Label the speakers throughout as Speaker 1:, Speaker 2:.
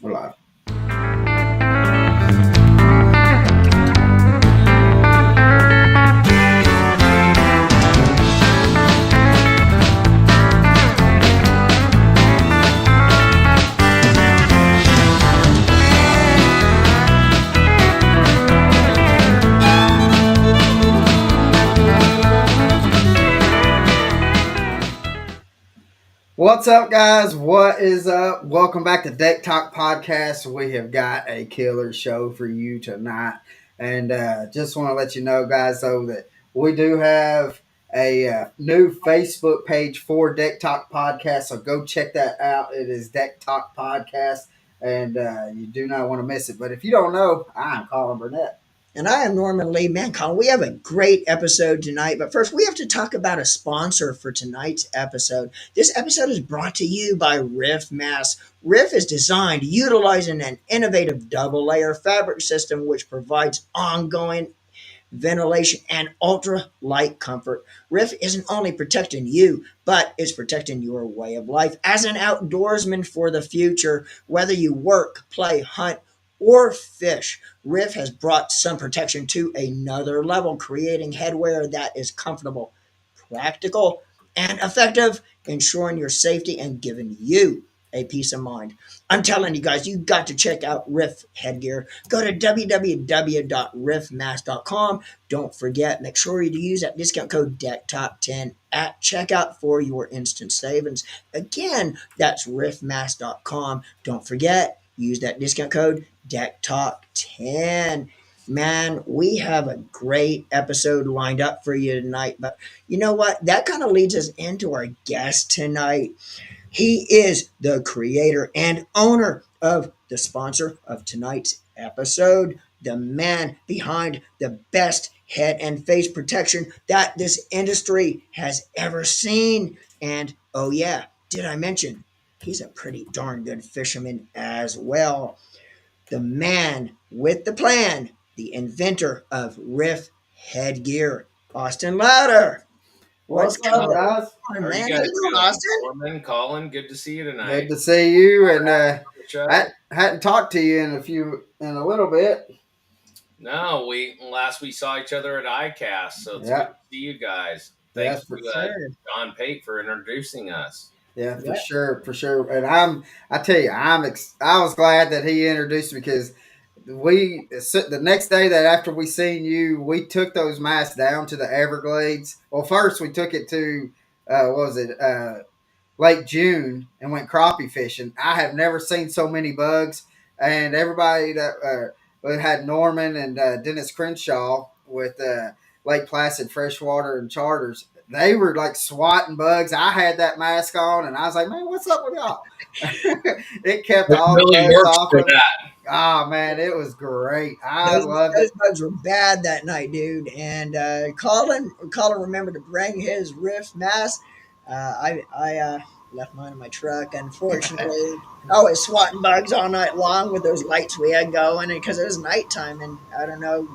Speaker 1: We're live. What's up, guys? What is up? Welcome back to Deck Talk Podcast. We have got a killer show for you tonight. And just want to let you know, guys, though, that we do have a new Facebook page for Deck Talk Podcast. So go check that out. It is Deck Talk Podcast. And you do not want to miss it. But if you don't know, I'm Colin Burnett.
Speaker 2: And I am Norman Lee. Man, Colin, we have a great episode tonight. But first, we have to talk about a sponsor for tonight's episode. This episode is brought to you by Riff Mask. Riff is designed utilizing an innovative double-layer fabric system which provides ongoing ventilation, and ultra light comfort. Riff isn't only protecting you, but it's protecting your way of life as an outdoorsman for the future. Whether you work, play, hunt, or fish, Riff has brought sun protection to another level, creating headwear that is comfortable, practical, and effective, ensuring your safety and giving you a peace of mind. I'm telling you guys, you got to check out Riff headgear. Go to www.riffmask.com. Don't forget, make sure you use that discount code DECKTOP10 at checkout for your instant savings. Again, that's riffmask.com. Don't forget, use that discount code DECKTOP10. Man, we have a great episode lined up for you tonight. But you know what? That kind of leads us into our guest tonight. He is the creator and owner of the sponsor of tonight's episode, the man behind the best head and face protection that this industry has ever seen. And oh yeah, did I mention he's a pretty darn good fisherman as well. The man with the plan, the inventor of Riff headgear, Austin Louder.
Speaker 1: What's up, guys?
Speaker 2: Man,
Speaker 3: How are you
Speaker 2: how
Speaker 3: guys
Speaker 2: you doing,
Speaker 3: doing?
Speaker 2: Austin?
Speaker 3: Norman, Colin, good to see you tonight.
Speaker 1: Good to see you. And
Speaker 3: Show.
Speaker 1: I hadn't talked to you in a little bit.
Speaker 3: No, last we saw each other at ICAST, so it's
Speaker 1: Yeah.
Speaker 3: good to see you guys. Thanks
Speaker 1: Yeah,
Speaker 3: to
Speaker 1: for
Speaker 2: sure.
Speaker 3: John Pate for introducing us.
Speaker 1: Yeah, for
Speaker 2: Yeah.
Speaker 1: sure, for sure. And I tell you, I was glad that he introduced me because the next day that after we seen you, we took those masks down to the Everglades. Well, first we took it to what was it, Lake June, and went crappie fishing. I have never seen so many bugs, and everybody that we had Norman and Dennis Crenshaw with Lake Placid Freshwater and Charters. They were like swatting bugs. I had that mask on, and I was like, "Man, what's up with y'all?" It kept
Speaker 3: It
Speaker 1: all the
Speaker 3: really
Speaker 1: bugs
Speaker 3: works
Speaker 1: off.
Speaker 3: for that.
Speaker 1: Oh man, it was great. I
Speaker 2: Those
Speaker 1: loved it.
Speaker 2: bugs were bad that night, dude. And Colin remembered to bring his Riff mask. I left mine in my truck. Unfortunately, I was swatting bugs all night long with those lights we had going, and because it was nighttime, and I don't know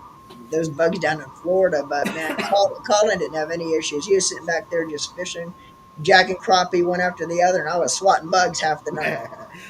Speaker 2: those bugs down in Florida. But man, Colin didn't have any issues. He was sitting back there just fishing, jacking crappie one after the other, and I was swatting bugs half the night.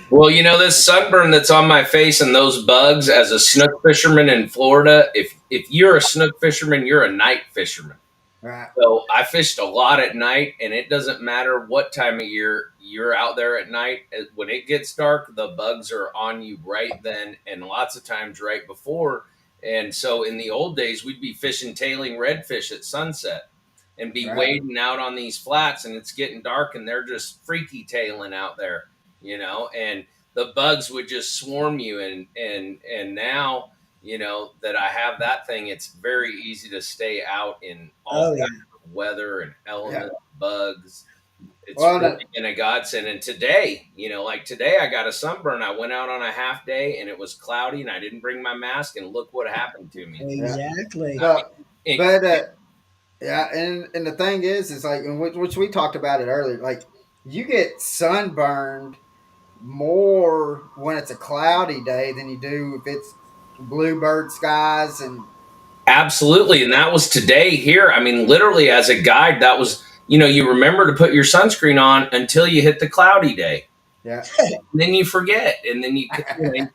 Speaker 3: Well, this sunburn that's on my face and those bugs, as a snook fisherman in Florida, if you're a snook fisherman, you're a night fisherman.
Speaker 1: Right.
Speaker 3: So I fished a lot at night, and it doesn't matter what time of year you're out there at night. When it gets dark, the bugs are on you right then, and lots of times right before. And so in the old days, we'd be fishing tailing redfish at sunset and be
Speaker 1: Right.
Speaker 3: wading out on these flats, and it's getting dark, and they're just freaky tailing out there, and the bugs would just swarm you. And now, that I have that thing, it's very easy to stay out in all
Speaker 2: Oh yeah.
Speaker 3: kinds of weather and elements, bugs. It's
Speaker 1: Well,
Speaker 3: really been a godsend. And today, like today, I got a sunburn. I went out on a half day, and it was cloudy, and I didn't bring my mask, and look what happened to me.
Speaker 2: Exactly.
Speaker 1: But
Speaker 3: It-
Speaker 1: yeah, and the thing is like, which we talked about it earlier. Like, you get sunburned more when it's a cloudy day than you do if it's bluebird skies and
Speaker 3: Absolutely. And that was today here. I mean, literally as a guide, that was, you remember to put your sunscreen on until you hit the cloudy day.
Speaker 1: Yeah.
Speaker 3: And then you forget, and then you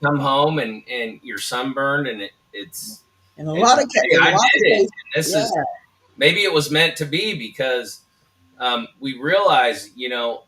Speaker 3: come home and you're sunburned, and it's
Speaker 2: In a
Speaker 3: and
Speaker 2: lot of
Speaker 3: hey,
Speaker 2: in
Speaker 3: I
Speaker 2: lots of
Speaker 3: did it.
Speaker 2: cases,
Speaker 3: And this
Speaker 2: yeah,
Speaker 3: is maybe it was meant to be because we realized,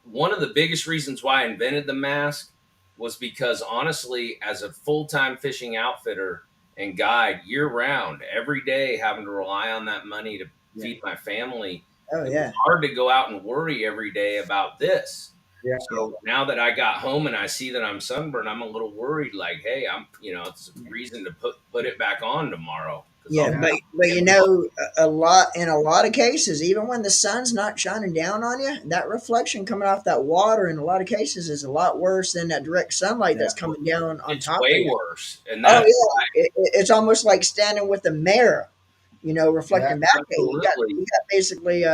Speaker 3: one of the biggest reasons why I invented the mask was because honestly, as a full time fishing outfitter and guide year round, every day having to rely on that money to
Speaker 1: Yeah.
Speaker 3: feed my family,
Speaker 2: oh
Speaker 3: it was
Speaker 2: yeah,
Speaker 3: hard to go out and worry every day about this.
Speaker 1: Yeah.
Speaker 2: yeah,
Speaker 3: So now that I got home and I see that I'm sunburned, I'm a little worried. Like, hey, it's a reason to put it back on tomorrow because
Speaker 2: yeah.
Speaker 3: I'll
Speaker 1: Yeah.
Speaker 2: But
Speaker 3: get
Speaker 2: you know, a lot in a lot of cases, even when the sun's not shining down on you, that reflection coming off that water in a lot of cases is a lot worse than that direct sunlight
Speaker 1: Yeah.
Speaker 2: that's coming down on
Speaker 3: it's
Speaker 2: top of
Speaker 3: way
Speaker 2: you.
Speaker 3: worse, and
Speaker 2: Oh
Speaker 3: that's
Speaker 2: yeah, it's almost like standing with a mirror,
Speaker 1: Yeah.
Speaker 2: reflecting back at you.
Speaker 3: absolutely.
Speaker 2: You got basically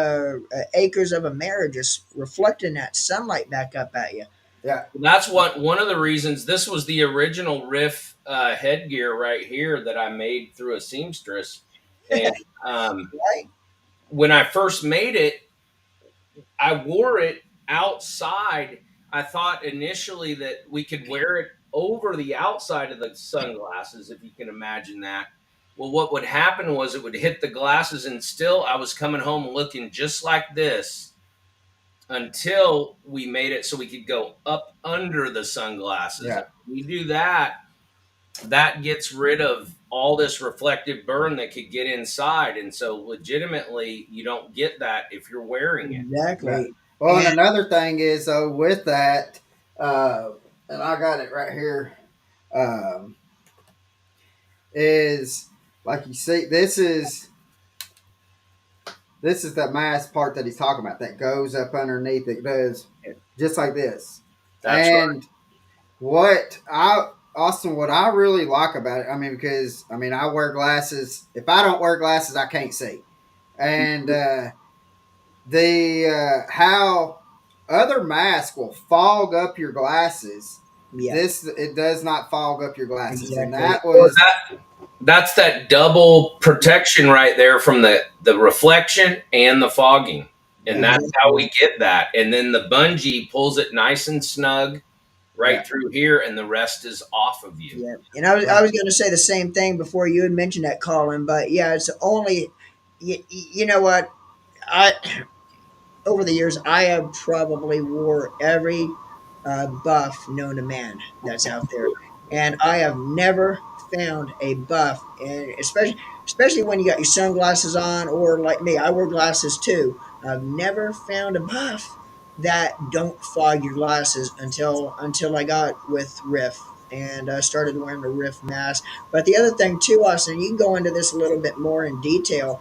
Speaker 2: acres of a mirror just reflecting that sunlight back up at you.
Speaker 1: Yeah.
Speaker 3: That's what one of the reasons. This was the original Riff headgear right here that I made through a seamstress, and um,
Speaker 2: Right?
Speaker 3: when I first made it, I wore it outside. I thought initially that we could wear it over the outside of the sunglasses, if you can imagine that. Well, what would happen was it would hit the glasses, and still I was coming home looking just like this until we made it so we could go up under the sunglasses.
Speaker 1: Yeah.
Speaker 3: And when you do that, that gets rid of all this reflective burn that could get inside. And so, legitimately, you don't get that if you're wearing it.
Speaker 1: Yeah.
Speaker 2: Exactly.
Speaker 1: Well, and
Speaker 2: And
Speaker 1: another thing is though with that, uh, and I got it right here, um, is like you see, this is the mask part that he's talking about that goes up underneath. It does just like this.
Speaker 3: That's right.
Speaker 1: And what I Austin, what I really like about it, I mean, because I mean, I wear glasses. If I don't wear glasses, I can't see. And the how other masks will fog up your glasses.
Speaker 2: yeah,
Speaker 1: This it does not fog up your glasses, and
Speaker 2: exactly.
Speaker 1: that was
Speaker 3: That's that double protection right there from the reflection and the fogging. And
Speaker 1: yeah,
Speaker 3: that's how
Speaker 2: Exactly.
Speaker 3: we get that. And then the bungee pulls it nice and snug
Speaker 1: yeah,
Speaker 3: right through here, and the rest is off of you.
Speaker 2: Yeah, and I
Speaker 1: right,
Speaker 2: was going to say the same thing before you had mentioned that, Colin. But yeah, it's only you know what I over the years I have probably wore every buff known to man that's out there, and I have never found a buff, and especially when you got your sunglasses on, or like me, I wear glasses too. I've never found a buff that don't fog your glasses until I got with Riff and started wearing the Riff mask. But the other thing too, Austin, you can go into this a little bit more in detail,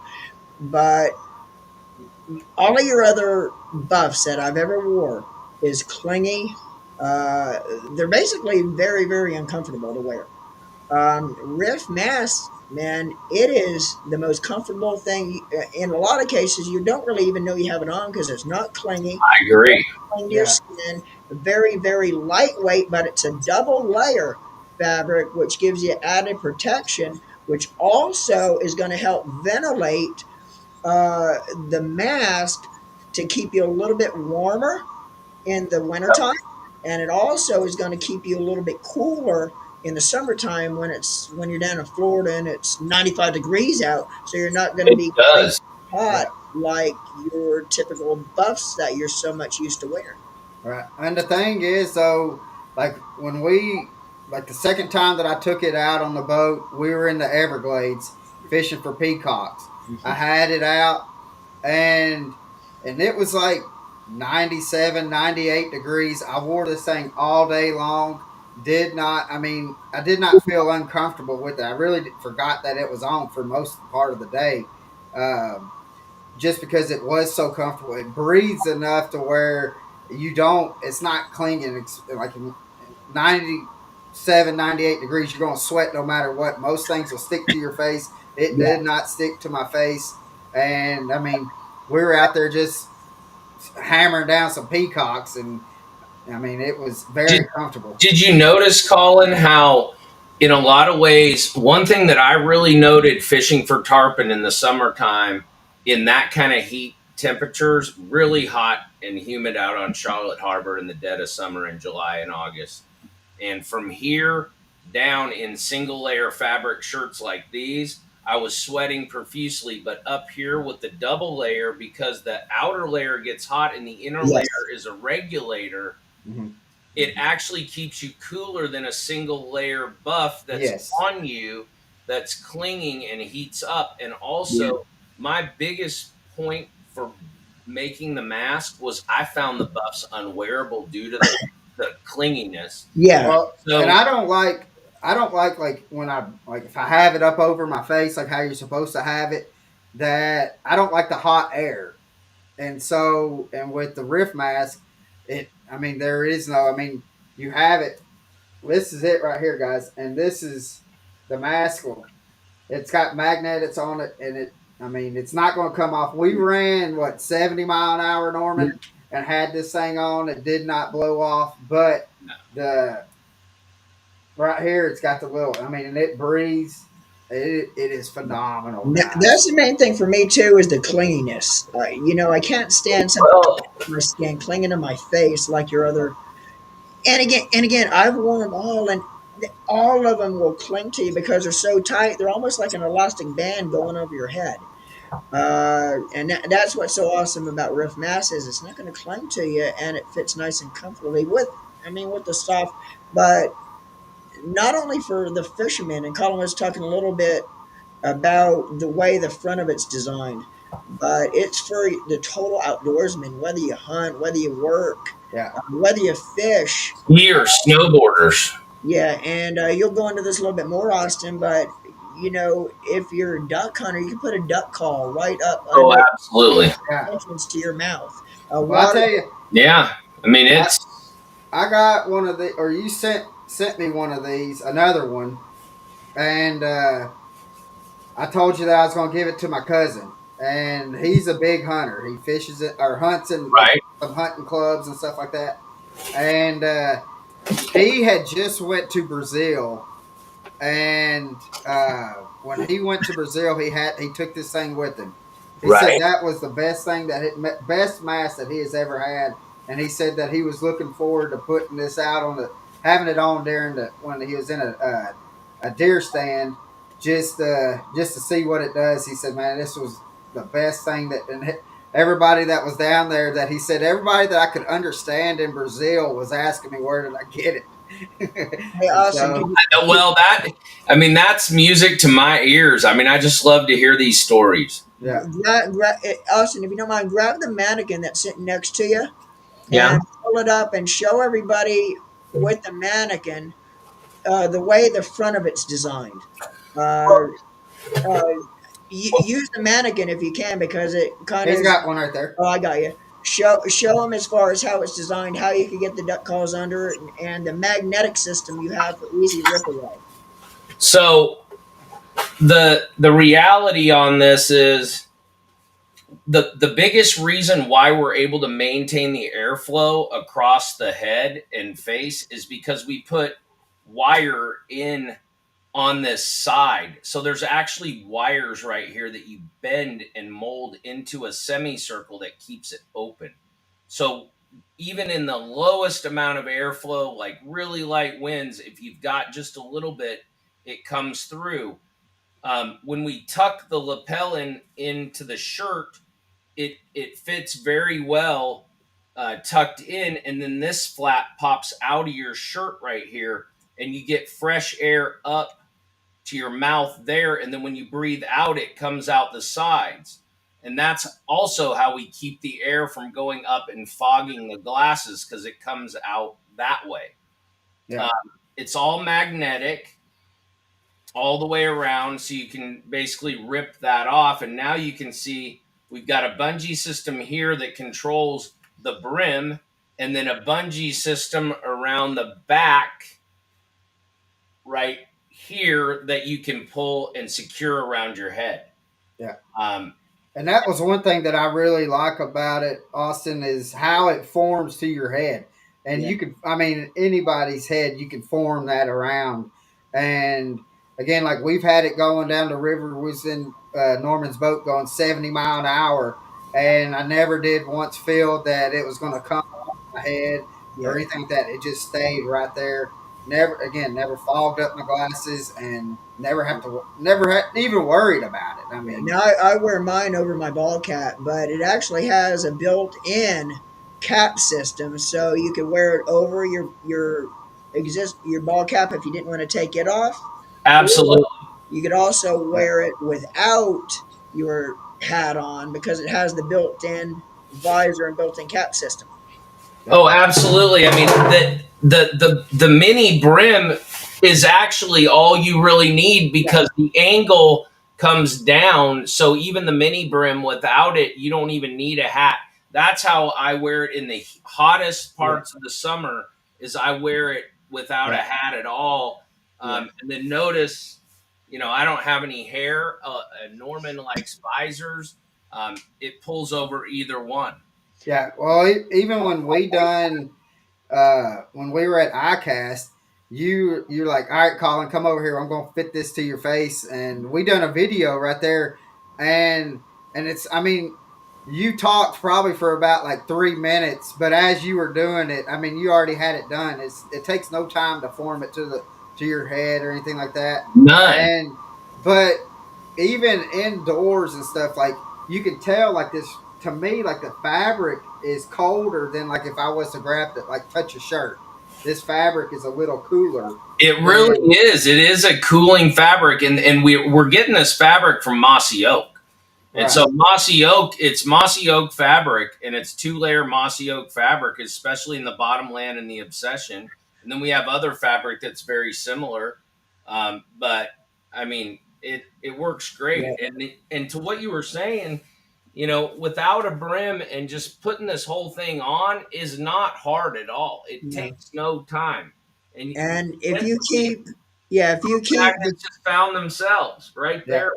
Speaker 2: but all of your other buffs that I've ever wore is clingy. Uh, they're basically very, very uncomfortable to wear. Riff Mask, man, it is the most comfortable thing. In a lot of cases, you don't really even know you have it on because it's not clingy.
Speaker 3: I
Speaker 2: It
Speaker 3: agree.
Speaker 2: doesn't cling to your
Speaker 1: yeah,
Speaker 2: skin. Very, very lightweight, but it's a double layer fabric, which gives you added protection, which also is going to help ventilate the mask to keep you a little bit warmer in the wintertime. And it also is going to keep you a little bit cooler in the summertime when you're down in Florida and it's 95 degrees out. So you're not going to
Speaker 3: It
Speaker 2: be crazy
Speaker 3: does.
Speaker 2: hot
Speaker 1: yeah,
Speaker 2: like your typical buffs that you're so much used to wearing.
Speaker 1: right. And the thing is, though, like when like the second time that I took it out on the boat, we were in the Everglades fishing for peacocks. I
Speaker 2: Mhm.
Speaker 1: had it out, and it was like 97, 98 degrees. I wore this thing all day long. Did not, I mean, I did not feel uncomfortable with it. I really forgot that it was on for most part of the day, just because it was so comfortable. It breathes enough to where it's not clinging. It's like 97, 98 degrees, you're going to sweat no matter what. Most things will stick to your face. It
Speaker 2: Yeah.
Speaker 1: did not stick to my face. And I mean, we were out there just hammering down some peacocks, and I mean, it was
Speaker 3: Did,
Speaker 1: very comfortable.
Speaker 3: did you notice, Colin, how in a lot of ways, one thing that I really noted fishing for tarpon in the summertime in that kind of heat temperatures really hot and humid out on Charlotte Harbor in the dead of summer in July and August. And from here down in single layer fabric shirts like these, I was sweating profusely. But up here with the double layer, because the outer layer gets hot and the inner layer
Speaker 2: Yes.
Speaker 3: is a regulator,
Speaker 1: Mhm.
Speaker 3: it actually keeps you cooler than a single layer buff that's
Speaker 1: Yes.
Speaker 3: on you, that's clinging and heats up. And
Speaker 2: Yeah.
Speaker 3: also, my biggest point for making the mask was I found the buffs unwearable due to the clinginess.
Speaker 2: Yeah.
Speaker 1: Well, and
Speaker 3: So,
Speaker 1: I don't like when I like if I have it up over my face like how you're supposed to have it, that I don't like the hot air. And so and with the Riff Mask, it I mean there is no I mean you have it. This is it right here, guys, and this is the mask. It's got magnets on it, and it. I mean, it's not going to come off. We ran what 70 mile an hour, Norman, and had this thing on. It did not blow off, but the right here, it's got the little. I mean, and it breathes. It is phenomenal,
Speaker 2: That's
Speaker 1: guys.
Speaker 2: the main thing for me too is the clinginess. I can't stand something
Speaker 3: well,
Speaker 2: on my skin clinging to my face like your other. And again, I've worn them all, and all of them will cling to you because they're so tight. They're almost like an elastic band going over your head. And that's what's so awesome about Riff Mass is it's not going to cling to you, and it fits nice and comfortably with the stuff. But not only for the fishermen, and Colin was talking a little bit about the way the front of it's designed, but it's for the total outdoorsman, whether you hunt, whether you work,
Speaker 1: Yeah,
Speaker 2: whether you fish.
Speaker 3: here, snowboarders.
Speaker 2: Yeah, and you'll go into this a little bit more, Austin, but if you're a duck hunter, you can put a duck call right up
Speaker 3: Oh,
Speaker 2: under
Speaker 3: absolutely.
Speaker 1: yeah.
Speaker 2: entrance to your mouth.
Speaker 1: Well, I
Speaker 2: Water.
Speaker 1: tell you,
Speaker 3: Yeah. I mean,
Speaker 1: I
Speaker 3: it's
Speaker 1: I got one of the, or you sent me one of these, another one, and I told you that I was going to give it to my cousin, and he's a big hunter. He fishes it or hunts in like
Speaker 3: right.
Speaker 1: some hunting clubs and stuff like that. And he had just went to Brazil, and when he went to Brazil, he took this thing with him. He said
Speaker 3: Right.
Speaker 1: that was the best thing best mask that he has ever had, and he said that he was looking forward to putting this out on the having it on during the when he was in a deer stand just to see what it does. He said, "Man, this was the best thing that." And everybody that was down there, that he said everybody that I could understand in Brazil was asking me where did I get it.
Speaker 2: Hey,
Speaker 1: And
Speaker 2: Austin,
Speaker 1: so
Speaker 3: Well, I mean, that's music to my ears. I mean, I just love to hear these stories.
Speaker 1: yeah,
Speaker 2: Austin, if you don't mind, grab the mannequin that's sitting next to you
Speaker 3: Yeah.
Speaker 2: and pull it up and show everybody with the mannequin the way the front of it's designed. Uh, uh, use the mannequin if you can because it kind of
Speaker 1: he's
Speaker 2: is.
Speaker 1: got one right there.
Speaker 2: Oh, I got you. Show them as far as how it's designed, how you can get the duck calls under it, and the magnetic system you have for easy rip away.
Speaker 3: So the reality on this is the biggest reason why we're able to maintain the airflow across the head and face is because we put wire in on this side. So there's actually wires right here that you bend and mold into a semicircle that keeps it open. So even in the lowest amount of airflow, like really light winds, if you've got just a little bit, it comes through. When we tuck the lapel into the shirt, it fits very well tucked in, and then this flap pops out of your shirt right here, and you get fresh air up to your mouth there, and then when you breathe out, it comes out the sides. And that's also how we keep the air from going up and fogging the glasses because it comes out that way.
Speaker 1: Yeah,
Speaker 3: Uh, it's all magnetic all the way around, so you can basically rip that off. And now you can see we've got a bungee system here that controls the brim, and then a bungee system around the back right here that you can pull and secure around your head.
Speaker 1: yeah.
Speaker 3: Um,
Speaker 1: And that was one thing that I really like about it, Austin, is how it forms to your head. And
Speaker 2: Yeah.
Speaker 1: you can, I mean, anybody's head, you can form that around. And again, like we've had it going down the river, was in Norman's boat going 70 mile an hour. and I never did once feel that it was going to come off my head or
Speaker 2: Yeah.
Speaker 1: anything like that. It just stayed right there. Never again, never fogged up my glasses, and never had even worried about it. I
Speaker 2: Yeah.
Speaker 1: mean,
Speaker 2: Now I wear mine over my ball cap, but it actually has a built-in cap system, so you could wear it over your ball cap if you didn't want to take it off, or
Speaker 3: Absolutely.
Speaker 2: you could also
Speaker 1: yeah,
Speaker 2: wear it without your hat on because it has the built-in visor and built-in cap system.
Speaker 1: yeah,
Speaker 3: Oh, absolutely. I mean, the mini brim is actually all you really need
Speaker 2: Yeah,
Speaker 3: because the angle comes down. So even the mini brim without it, you don't even need a hat. That's how I wear it in the hottest
Speaker 1: yeah,
Speaker 3: parts of the summer. Is I wear it without a
Speaker 1: yeah,
Speaker 3: hat at all,
Speaker 1: yeah.
Speaker 3: and then notice, I don't have any hair. Norman likes visors. It pulls over either one.
Speaker 1: Yeah. Well, even when we were at ICAST, you're like, all right, Colin, come over here. I'm gonna fit this to your face, and we done a video right there, and it's, I mean, you talked probably for about like 3 minutes, but as you were doing it, I mean, you already had it done. It takes no time to form it to your head or anything like that,
Speaker 3: None.
Speaker 1: and but even indoors and stuff, like you can tell, like this to me, like the fabric is colder than like if I was to grab it, like touch a shirt. This fabric is a little cooler
Speaker 3: It really
Speaker 1: than
Speaker 3: is. It is a cooling fabric, and we're getting this fabric from mossy oak. And
Speaker 1: right.
Speaker 3: so mossy oak, it's mossy oak fabric, and it's 2-layer mossy oak fabric, especially in the bottom land and the obsession. And then we have other fabric that's very similar, but I mean, it works
Speaker 2: yeah,
Speaker 3: great. And to what you were saying, without a brim and just putting this whole thing on is not hard at all. It
Speaker 2: yeah.
Speaker 3: takes no time, and
Speaker 2: And if you
Speaker 3: literally
Speaker 2: keep, yeah, if you keep the
Speaker 3: magnets just found themselves right
Speaker 1: Yeah.
Speaker 3: there.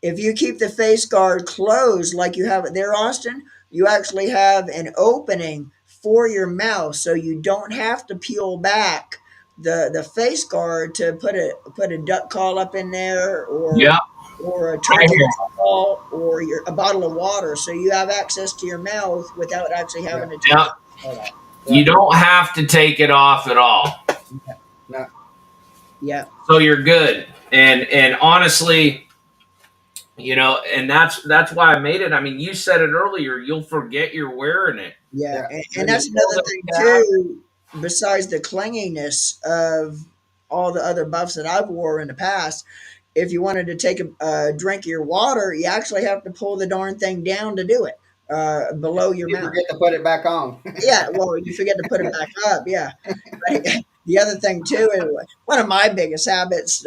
Speaker 2: if you keep the face guard closed like you have it there, Austin, you actually have an opening for your mouth, so you don't have to peel back the face guard to put a duck call up in there,
Speaker 3: Yeah,
Speaker 2: or a
Speaker 3: I
Speaker 2: turkey
Speaker 3: hear.
Speaker 2: call, or a bottle of water, so you have access to your mouth without actually
Speaker 1: Yeah.
Speaker 2: having to take
Speaker 3: Yeah,
Speaker 2: it off.
Speaker 1: Yeah.
Speaker 3: you don't have to take it off at all,
Speaker 1: No.
Speaker 2: Yeah,
Speaker 3: so you're good. And honestly, and that's why I made it. I mean, you said it earlier. You'll forget you're wearing it
Speaker 2: yeah,
Speaker 1: Yeah.
Speaker 2: and
Speaker 3: when you
Speaker 2: that's
Speaker 3: pull
Speaker 2: another
Speaker 3: the
Speaker 2: thing
Speaker 3: tab.
Speaker 2: too. Besides the clinginess of all the other buffs that I've wore in the past, if you wanted to take a drink of your water, you actually have to pull the darn thing down to do it, below your
Speaker 1: You
Speaker 2: mouth.
Speaker 1: forget to put it back on.
Speaker 2: Yeah, well, you forget to put it back up. Yeah. But the other thing too is one of my biggest habits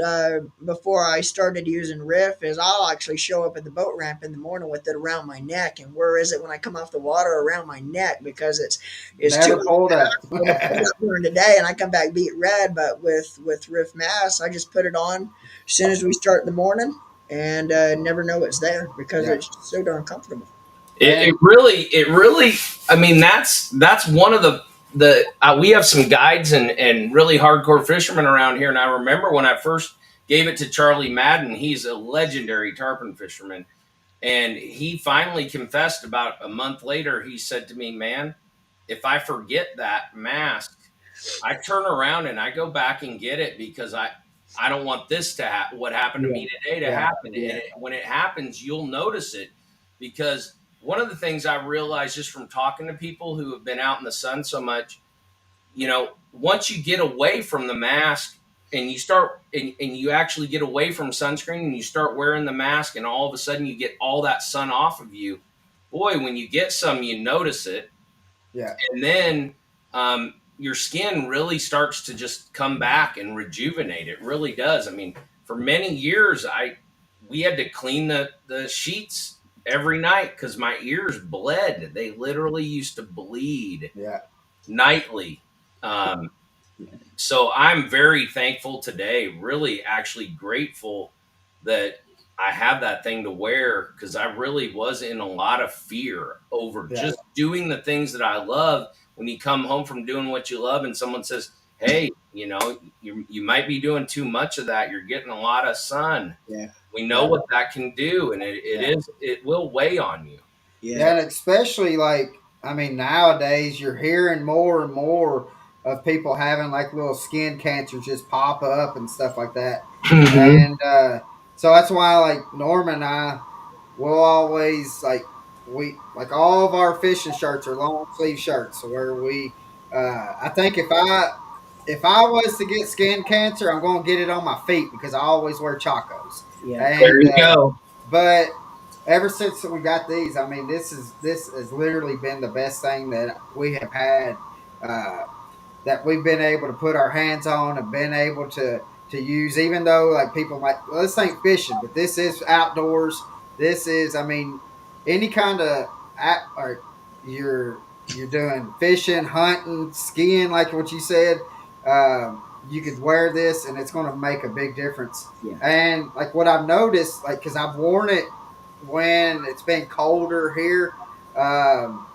Speaker 2: before I started using Riff is I'll actually show up at the boat ramp in the morning with it around my neck. And where is it when I come off the water? Around my neck, because it's too
Speaker 1: Never pulled up.
Speaker 2: going to pull up during the day, and I come back beat red. But with Riff Mask, I just put it on as soon as we start in the morning, and never know it's there because
Speaker 1: Yeah.
Speaker 2: it's so darn comfortable.
Speaker 3: It
Speaker 1: And
Speaker 3: really. I mean, that's one of the we have some guides and really hardcore fishermen around here, and I remember when I first gave it to Charlie Madden. He's a legendary tarpon fisherman, and he finally confessed about a month later. He said to me, "Man, if I forget that mask, I turn around and I go back and get it because I don't want this to happen. What happened to
Speaker 2: Yeah,
Speaker 3: me today to
Speaker 1: yeah,
Speaker 3: happen? And when it happens, you'll notice it because one of the things I realized just from talking to people who have been out in the sun so much, once you get away from the mask and you start and you actually get away from sunscreen and you start wearing the mask and all of a sudden you get all that sun off of you, boy, when you get some, you notice it,
Speaker 1: yeah,
Speaker 3: and then your skin really starts to just come back and rejuvenate. It really does. I mean, for many years, we had to clean the sheets every night because my ears bled. They literally used to bleed
Speaker 1: yeah,
Speaker 3: nightly. Um, so I'm very thankful today, really actually grateful that I have that thing to wear because I really was in a lot of fear over
Speaker 1: yeah,
Speaker 3: just doing the things that I love. When you come home from doing what you love and someone says, "Hey, you might be doing too much of that. You're getting a lot of sun."
Speaker 2: yeah,
Speaker 3: We know
Speaker 1: yeah,
Speaker 3: what that can do, and it
Speaker 1: yeah.
Speaker 3: is it will weigh on you.
Speaker 2: Yeah.
Speaker 1: Yeah, and especially like I mean nowadays you're hearing more and more of people having like little skin cancers just pop up and stuff like that.
Speaker 3: Hmm.
Speaker 1: And so that's why like Norman and I will always like we like all of our fishing shirts are long sleeve shirts where we I think if I was to get skin cancer, I'm going to get it on my feet because I always wear chacos.
Speaker 2: Yeah.
Speaker 3: There
Speaker 1: And
Speaker 3: you go.
Speaker 1: but ever since we got these, I mean, this has literally been the best thing that we have had. That we've been able to put our hands on and been able to use, even though like people might, well, this ain't fishing, but this is outdoors. This is, I mean, any kind of or you're doing fishing, hunting, skiing, like what you said. You could wear this, and it's going to make a big difference.
Speaker 2: Yeah.
Speaker 1: And like what I've noticed, like because I've worn it when it's been colder here. Um,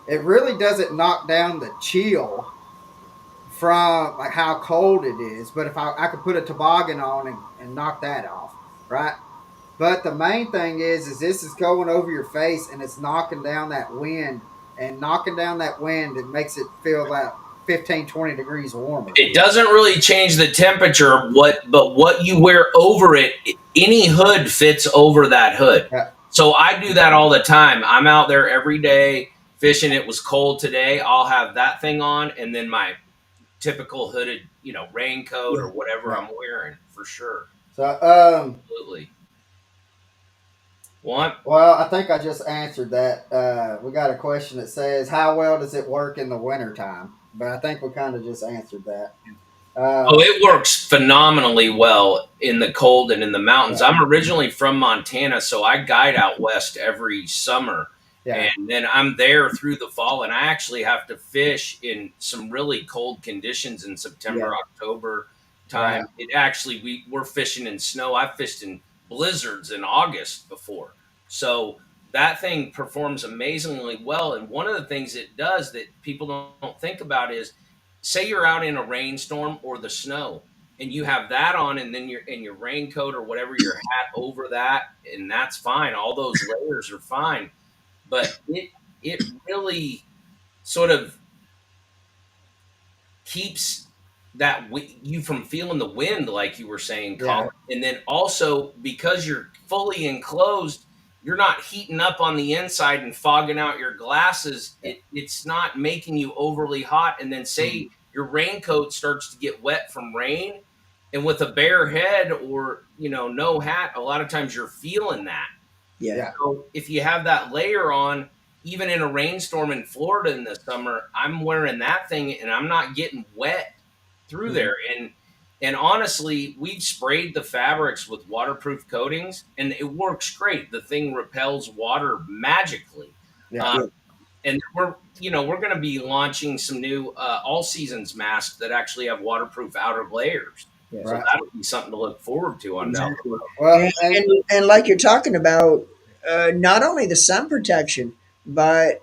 Speaker 1: it really doesn't knock down the chill from like how cold it is. But if I could put a toboggan on and knock that off, right? But the main thing is this is going over your face and it's knocking down that wind and knocking down that wind. It makes it feel about 15, 20 degrees warmer.
Speaker 3: It doesn't really change the temperature, but what you wear over it, any hood fits over that hood.
Speaker 1: Yeah,
Speaker 3: So I do that all the time. I'm out there every day fishing. It was cold today. I'll have that thing on and then my typical hooded, raincoat
Speaker 2: Yeah.
Speaker 3: or whatever
Speaker 1: yeah.
Speaker 3: I'm wearing for sure.
Speaker 1: So,
Speaker 3: Absolutely. One.
Speaker 1: well, I think I just answered that. We got a question that says, "How well does it work in the wintertime?" But I think we kind of just answered that.
Speaker 3: Oh,
Speaker 1: Uh,
Speaker 3: it works phenomenally well in the cold and in the mountains.
Speaker 1: yeah,
Speaker 3: I'm originally from Montana, so I guide out west every summer.
Speaker 1: yeah,
Speaker 3: And then I'm there through the fall, and I actually have to fish in some really cold conditions in
Speaker 2: Yeah.
Speaker 3: September, October
Speaker 1: right,
Speaker 3: time. It actually we're fishing in snow. I've fished in blizzards in August before. So that thing performs amazingly well. And one of the things it does that people don't think about is say you're out in a rainstorm or the snow and you have that on and then you're in your raincoat or whatever your hat over that and that's fine, all those layers are fine, but it really sort of keeps you from feeling the wind, like you were saying, Colin.
Speaker 1: yeah,
Speaker 3: And then also because you're fully enclosed, you're not heating up on the inside and fogging out your glasses. It's not making you overly hot. And then say
Speaker 1: mhm,
Speaker 3: your raincoat starts to get wet from rain, and with a bare head or no hat, a lot of times you're feeling that.
Speaker 2: Yeah.
Speaker 1: yeah,
Speaker 3: So if you have that layer on, even in a rainstorm in Florida in the summer, I'm wearing that thing and I'm not getting wet through
Speaker 1: mhm,
Speaker 3: there. And honestly, we've sprayed the fabrics with waterproof coatings and it works great. The thing repels water magically.
Speaker 1: yeah,
Speaker 3: Um,
Speaker 2: Yeah.
Speaker 3: and we're going to be launching some new all seasons masks that actually have waterproof outer layers.
Speaker 2: Yeah.
Speaker 3: So
Speaker 1: right.
Speaker 3: that'll be something to look forward to on down the
Speaker 2: Exactly.
Speaker 3: road.
Speaker 1: Well,
Speaker 2: And like you're talking about, not only the sun protection, but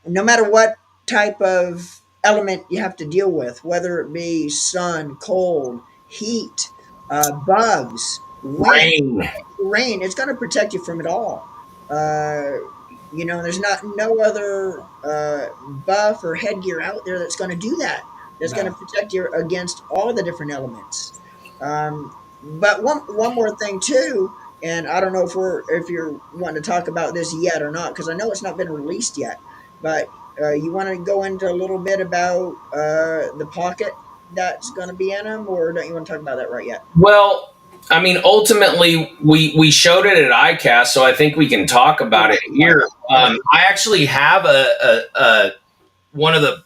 Speaker 2: no matter what type of element you have to deal with, whether it be sun, cold, heat, bugs, wind,
Speaker 3: Rain.
Speaker 2: rain, it's going to protect you from it all. Uh, there's not no other buff or headgear out there that's going to do that. That's going to
Speaker 1: no,
Speaker 2: protect you against all the different elements. But one more thing too, and I don't know if you're wanting to talk about this yet or not, because I know it's not been released yet. But you want to go into a little bit about the pocket that's going to be in them, or don't you want to talk about that right yet?
Speaker 3: Well, I mean, ultimately, we showed it at ICAST, so I think we can talk about it here.
Speaker 2: Right.
Speaker 3: I actually have a one of the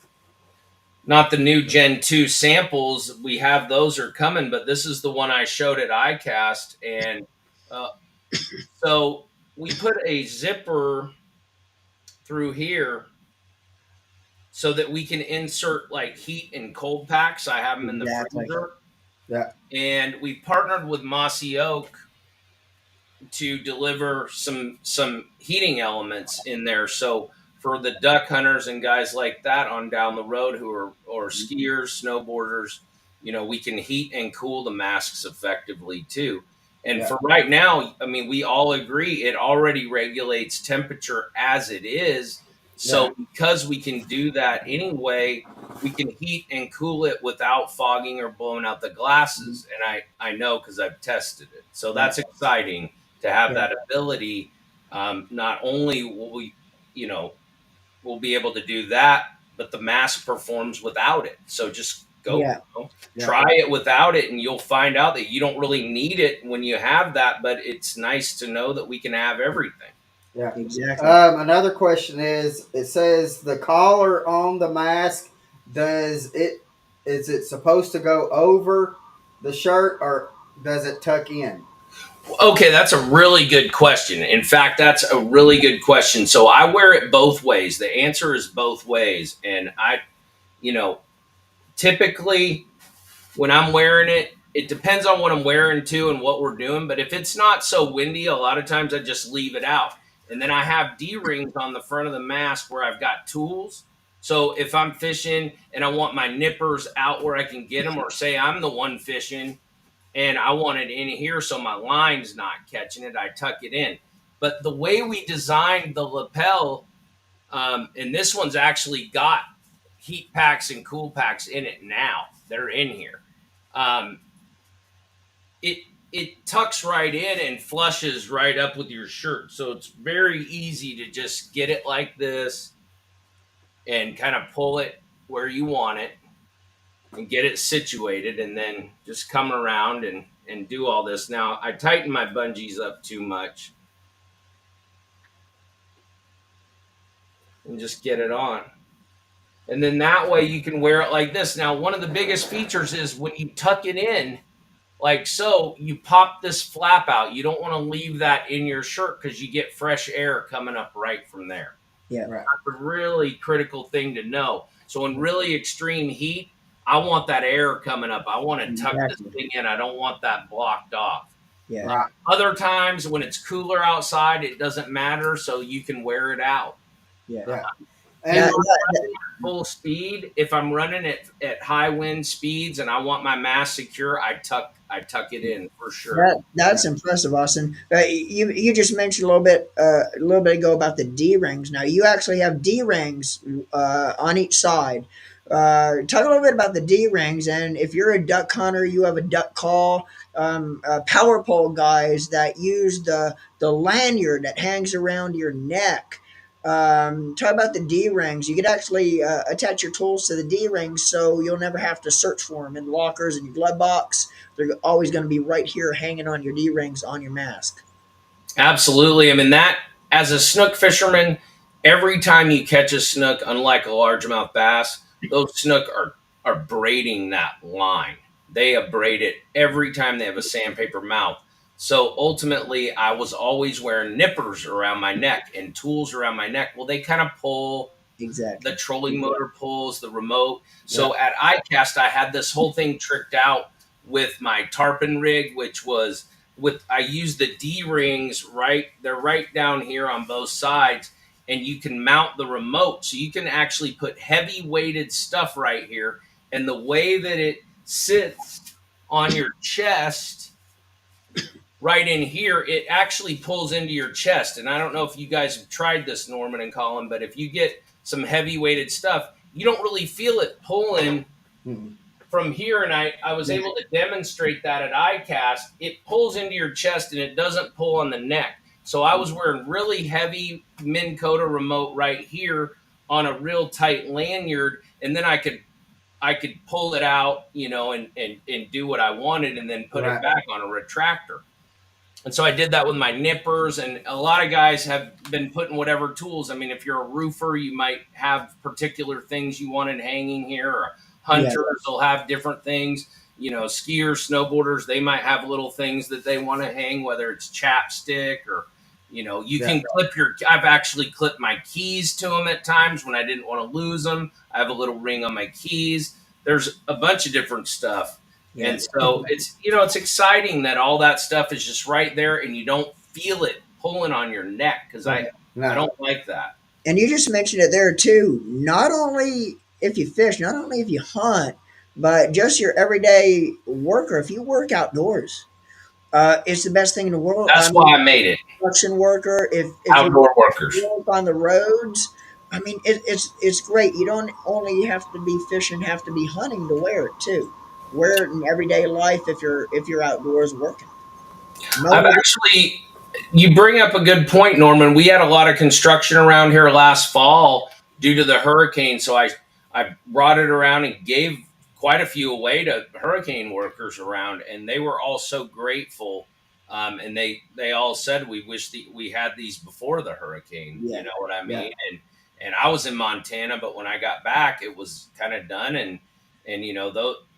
Speaker 3: not the new Gen 2 samples. We have those are coming, but this is the one I showed at ICAST, and uh, so we put a zipper through here so that we can insert like heat and cold packs. I have them in the
Speaker 2: Exactly.
Speaker 3: freezer,
Speaker 1: yeah,
Speaker 3: and we partnered with Mossy Oak to deliver some heating elements in there. So for the duck hunters and guys like that on down the road who are or skiers, snowboarders, we can heat and cool the masks effectively too. And
Speaker 1: Yeah.
Speaker 3: for right now, I mean, we all agree it already regulates temperature as it is.
Speaker 1: Yeah.
Speaker 3: So because we can do that anyway, we can heat and cool it without fogging or blowing out the
Speaker 1: Mhm.
Speaker 3: glasses. And I know because I've tested it. So
Speaker 1: Yeah.
Speaker 3: that's exciting to have
Speaker 2: Yeah.
Speaker 3: that ability. Not only will we, you know, we'll be able to do that, but the mask performs without it. So just go,
Speaker 2: Yeah.
Speaker 1: Yeah.
Speaker 3: try it without it, and you'll find out that you don't really need it when you have that. But it's nice to know that we can have everything.
Speaker 1: Yeah.
Speaker 2: Exactly.
Speaker 1: Another question is: it says the collar on the mask. Does it? Is it supposed to go over the shirt, or does it tuck in?
Speaker 3: Okay, that's a really good question. In fact, that's a really good question. So I wear it both ways. The answer is both ways, and you know, typically when I'm wearing it, it depends on what I'm wearing too and what we're doing. But if it's not so windy, a lot of times I just leave it out. And then I have D rings on the front of the mask where I've got tools. So if I'm fishing and I want my nippers out where I can get them, or say I'm the one fishing and I want it in here so my line's not catching it, I tuck it in. But the way we designed the lapel, and this one's actually got heat packs and cool packs in it now. They're in here. Um, it it tucks right in and flushes right up with your shirt, so it's very easy to just get it like this and kind of pull it where you want it and get it situated, and then just come around and do all this. Now I tighten my bungees up too much and just get it on. And then that way you can wear it like this. Now, one of the biggest features is when you tuck it in, like so, you pop this flap out. You don't want to leave that in your shirt because you get fresh air coming up right from there.
Speaker 2: Yeah.
Speaker 1: Right.
Speaker 3: That's a really critical thing to know. So, in really extreme heat, I want that air coming up. I want to tuck this
Speaker 2: Exactly.
Speaker 3: thing in. I don't want that blocked off.
Speaker 2: Yeah.
Speaker 1: Right.
Speaker 3: Other times when it's cooler outside, it doesn't matter. So, you can wear it out.
Speaker 2: Yeah.
Speaker 1: Yeah.
Speaker 3: If
Speaker 2: Yeah.
Speaker 1: And
Speaker 3: I'm running at full speed, if I'm running at high wind speeds and I want my mask secure, I tuck it in for sure.
Speaker 2: That's impressive, Austin. You just mentioned a little bit ago about the D rings. Now you actually have D rings on each side. Talk a little bit about the D rings, and if you're a duck hunter, you have a duck call. Power pole guys that use the lanyard that hangs around your neck. Talk about the D rings. You could actually attach your tools to the D rings, so you'll never have to search for them in lockers in your glove box. They're always going to be right here hanging on your D rings on your mask.
Speaker 3: Absolutely. I mean that as a snook fisherman, every time you catch a snook, unlike a largemouth bass, those snook are braiding that line. They abrade it every time they have a sandpaper mouth. So ultimately, I was always wearing nippers around my neck and tools around my neck. Well, they kind of pull the
Speaker 2: Exactly.
Speaker 3: trolling motor pulls the remote.
Speaker 1: yeah.
Speaker 3: So at iCast, I had this whole thing tricked out with my tarpon rig, which was with I use the D rings right. They're right down here on both sides, and you can mount the remote, so you can actually put heavy weighted stuff right here. And the way that it sits on your chest right in here, it actually pulls into your chest. And I don't know if you guys have tried this, Norman and Colin, but if you get some heavy weighted stuff, you don't really feel it pulling
Speaker 1: Mhm.
Speaker 3: from here. And I was able to demonstrate that at iCast. It pulls into your chest and it doesn't pull on the neck. So I was wearing really heavy Minn Kota remote right here on a real tight lanyard, and then I could pull it out, and do what I wanted, and then put it
Speaker 1: Right.
Speaker 3: back on a retractor. And so I did that with my nippers, and a lot of guys have been putting whatever tools. I mean, if you're a roofer, you might have particular things you wanted hanging here, or
Speaker 2: Yeah.
Speaker 3: hunters will have different things. Skiers, snowboarders, they might have little things that they want to hang, whether it's chapstick or, you
Speaker 1: Yeah.
Speaker 3: can clip I've actually clipped my keys to them at times when I didn't want to lose them. I have a little ring on my keys. There's a bunch of different stuff.
Speaker 2: Yeah.
Speaker 3: And so it's exciting that all that stuff is just right there and you don't feel it pulling on your neck because I,
Speaker 1: Yeah.
Speaker 3: I
Speaker 1: No.
Speaker 3: don't like that.
Speaker 2: And you just mentioned it there too. Not only if you fish, not only if you hunt, but just your everyday worker. If you work outdoors, It's the best thing in the world.
Speaker 3: That's
Speaker 2: I mean,
Speaker 3: why I made it.
Speaker 2: construction worker. If you
Speaker 3: Outdoor workers.
Speaker 2: work on the roads, I mean, it's great. You don't only have to be fishing, have to be hunting to wear it too. Wear it in everyday life if you're outdoors working.
Speaker 3: I've
Speaker 2: Nobody,
Speaker 3: actually, you bring up a good point, Norman. We had a lot of construction around here last fall due to the hurricane. So I brought it around and gave quite a few away to hurricane workers around, and they were all so grateful. And they all said we wish we had these before the hurricane.
Speaker 2: yeah,
Speaker 3: You know what I
Speaker 2: yeah,
Speaker 3: mean? And I was in Montana, but when I got back, it was kind of done. And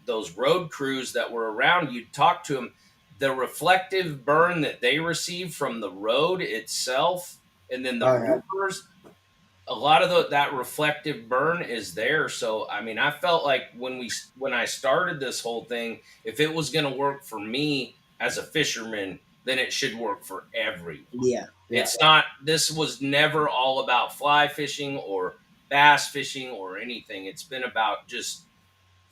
Speaker 3: those road crews that were around, you'd talk to them, the reflective burn that they receive from the road itself, and then the
Speaker 1: Oh yeah.
Speaker 3: roofers, a lot of that reflective burn is there. So I mean, I felt like when I started this whole thing, if it was going to work for me as a fisherman, then it should work for everyone.
Speaker 2: yeah,
Speaker 1: Yeah.
Speaker 3: It's not, this was never all about fly fishing or bass fishing or anything. It's been about just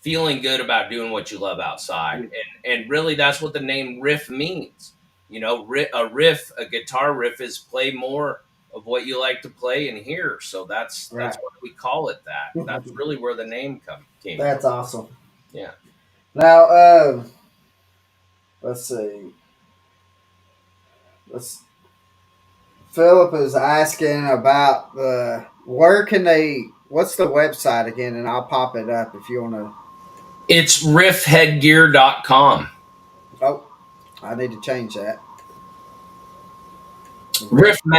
Speaker 3: feeling good about doing what you love outside. And really that's what the name riff means. A guitar riff is play more of what you like to play and hear. So that's
Speaker 1: Right.
Speaker 3: why we call it that. That's really where the name came
Speaker 1: That's
Speaker 3: from.
Speaker 1: awesome.
Speaker 3: Yeah.
Speaker 1: Now, let's see. Let's. Philip is asking about the where can they? What's the website again? And I'll pop it up if you want to.
Speaker 3: It's riffheadgear.com.
Speaker 1: Oh, I need to change that.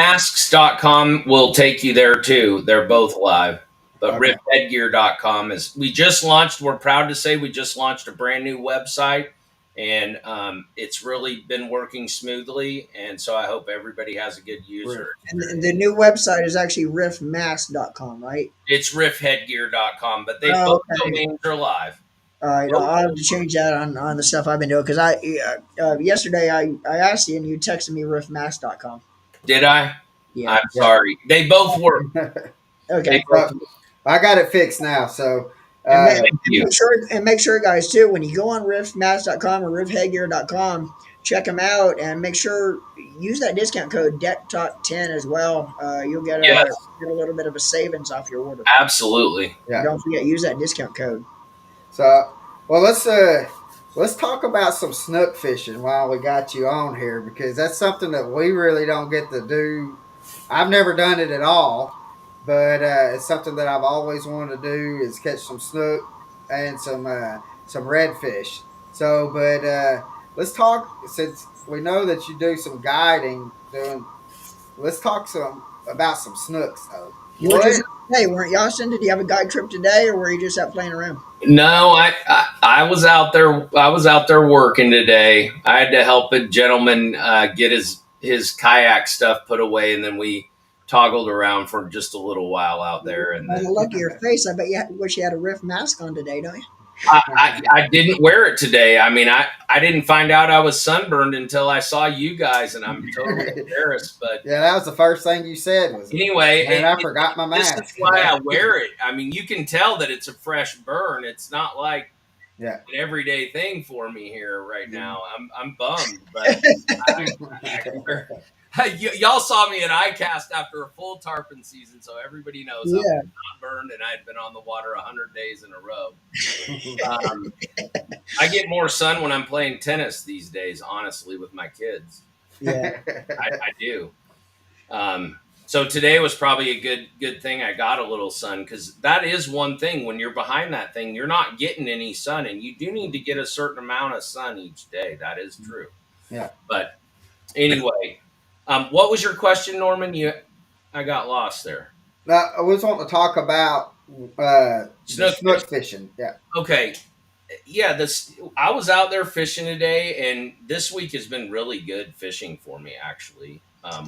Speaker 3: Riffmasks.com will take you there too. They're both live. But
Speaker 1: Okay.
Speaker 3: riffheadgear.com is, we just launched, we're proud to say we just launched a brand new website, and it's really been working smoothly. And so I hope everybody has a good user
Speaker 2: and
Speaker 3: experience.
Speaker 2: the new website is actually riffmask.com, right?
Speaker 3: It's riffheadgear.com, but they
Speaker 2: Oh,
Speaker 3: both
Speaker 2: okay.
Speaker 3: domains are live.
Speaker 2: All right, I'll have to change that on the stuff I've been doing because yesterday I asked you and you texted me riffmask.com.
Speaker 3: Did I?
Speaker 2: Yeah.
Speaker 3: I'm sorry. They both work.
Speaker 2: Okay.
Speaker 1: I got it fixed now. So,
Speaker 2: And
Speaker 1: uh,
Speaker 2: make sure, guys, too, when you go on riffmask.com or riffheadgear.com, check them out and make sure use that discount code DeckTalk10 as well. You'll
Speaker 3: Yes,
Speaker 2: get a little bit of a savings off your order.
Speaker 3: absolutely.
Speaker 1: yeah.
Speaker 2: Don't forget, use that discount code.
Speaker 1: So, well, let's talk about some snook fishing while we got you on here because that's something that we really don't get to do. I've never done it at all, but it's something that I've always wanted to do is catch some snook and some redfish. So, but let's talk since we know that you do some guiding. Let's talk some about some snooks though.
Speaker 2: You were
Speaker 1: What?
Speaker 2: just Hey, weren't you, Austin? Did you have a guide trip today, or were you just out playing around?
Speaker 3: No, I was out there. I was out there working today. I had to help a gentleman get his kayak stuff put away, and then we toggled around for just a little while out there. And
Speaker 2: By the
Speaker 3: then
Speaker 2: look of your face, I bet you wish you had a Riff mask on today, don't you?
Speaker 3: I didn't wear it today. I mean, I didn't find out I was sunburned until I saw you guys, and I'm totally embarrassed. But
Speaker 1: Yeah, that was the first thing you said was,
Speaker 3: anyway,
Speaker 1: man, I forgot my
Speaker 3: this
Speaker 1: mask.
Speaker 3: is why I wear it. I mean, you can tell that it's a fresh burn. It's not like
Speaker 1: Yeah.
Speaker 3: an everyday thing for me here right now. I'm bummed, but y'all saw me at ICAST after a full tarpon season, so everybody knows I was
Speaker 2: Yeah.
Speaker 3: not burned and I'd been on the water 100 days in a row. I get more sun when I'm playing tennis these days, honestly, with my kids.
Speaker 2: Yeah.
Speaker 3: I do. So today was probably a good thing I got a little sun, because that is one thing. When you're behind that thing, you're not getting any sun, and you do need to get a certain amount of sun each day. That is true.
Speaker 1: Yeah.
Speaker 3: But anyway, what was your question, Norman? I got lost there.
Speaker 1: Now, I was wanting to talk about snook fishing. Yeah.
Speaker 3: Okay. Yeah, I was out there fishing today, and this week has been really good fishing for me, actually.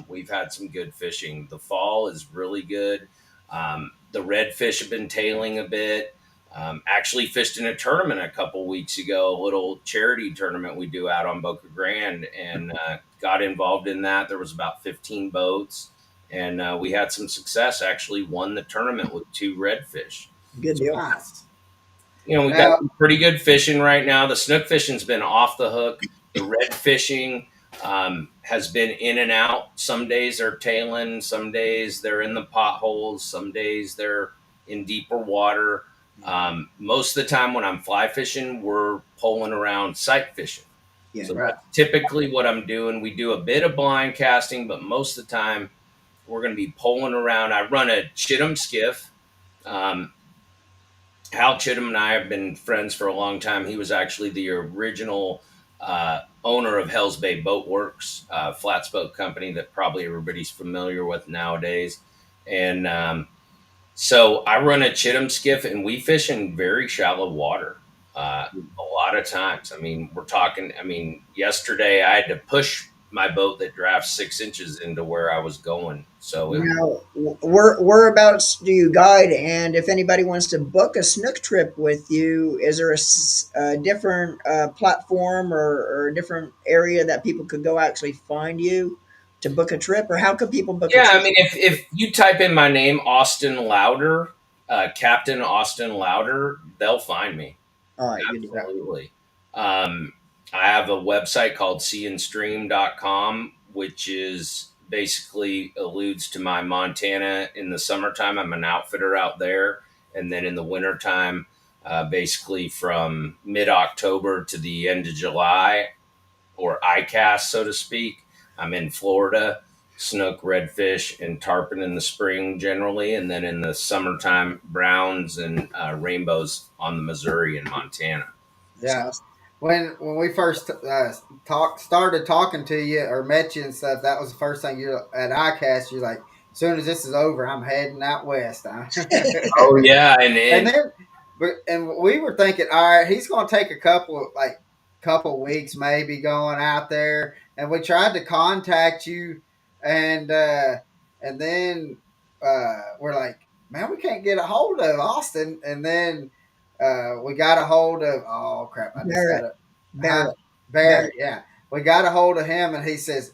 Speaker 3: We've had some good fishing. The fall is really good. The redfish have been tailing a bit. Actually fished in a tournament a couple weeks ago, a little charity tournament we do out on Boca Grande, and got involved in that. There was about 15 boats, and we had some success. Actually won the tournament with 2 redfish.
Speaker 2: Good deal.
Speaker 1: Nice.
Speaker 3: We've got some pretty good fishing right now. The snook fishing's been off the hook. The red fishing has been in and out. Some days they're tailing, some days they're in the potholes, some days they're in deeper water. Most of the time when I'm fly fishing, we're pulling around sight fishing.
Speaker 2: Yeah.
Speaker 3: So
Speaker 1: Right.
Speaker 3: that's typically what I'm doing. We do a bit of blind casting, but most of the time we're going to be pulling around. I run a Chittum skiff. Um, Hal Chittum and I have been friends for a long time. He was actually the original owner of Hell's Bay Boat Works, flats boat company that probably everybody's familiar with nowadays. And so I run a Chittum skiff, and we fish in very shallow water. A lot of times. I mean, we're talking. I mean, yesterday I had to push my boat that drafts 6 inches into where I was going. So it,
Speaker 2: Now, whereabouts do you guide? And if anybody wants to book a snook trip with you, is there a different platform or a different area that people could go actually find you to book a trip? Or how could people book a
Speaker 3: yeah, I
Speaker 2: trip?
Speaker 3: mean, if you type in my name, Austin Louder, Captain Austin Louder, they'll find me.
Speaker 2: All right, good deal.
Speaker 1: Yeah.
Speaker 3: Absolutely. Um, I have a website called seeandstream.com, which is basically alludes to my Montana in the summertime. I'm an outfitter out there. And then in the wintertime, basically from mid October to the end of July, or ICAST, so to speak, I'm in Florida, snook, redfish, and tarpon in the spring generally. And then in the summertime, browns and rainbows on the Missouri and Montana.
Speaker 2: That's
Speaker 1: Yeah.
Speaker 2: awesome.
Speaker 1: When we first started talking to you or met you and stuff, that was the first thing you at ICAST. You're like, as soon as this is over, I'm heading out west.
Speaker 3: Oh yeah,
Speaker 1: And
Speaker 3: and
Speaker 1: then, and we were thinking, all right, he's going to take a couple weeks maybe going out there. And we tried to contact you, and then we're like, man, we can't get a hold of Austin. And then we got a hold of, oh crap, I just got
Speaker 2: Barrett,
Speaker 1: it, huh?
Speaker 2: Barrett,
Speaker 1: Barrett,
Speaker 2: Barrett.
Speaker 1: yeah, we got a hold of him, and he says.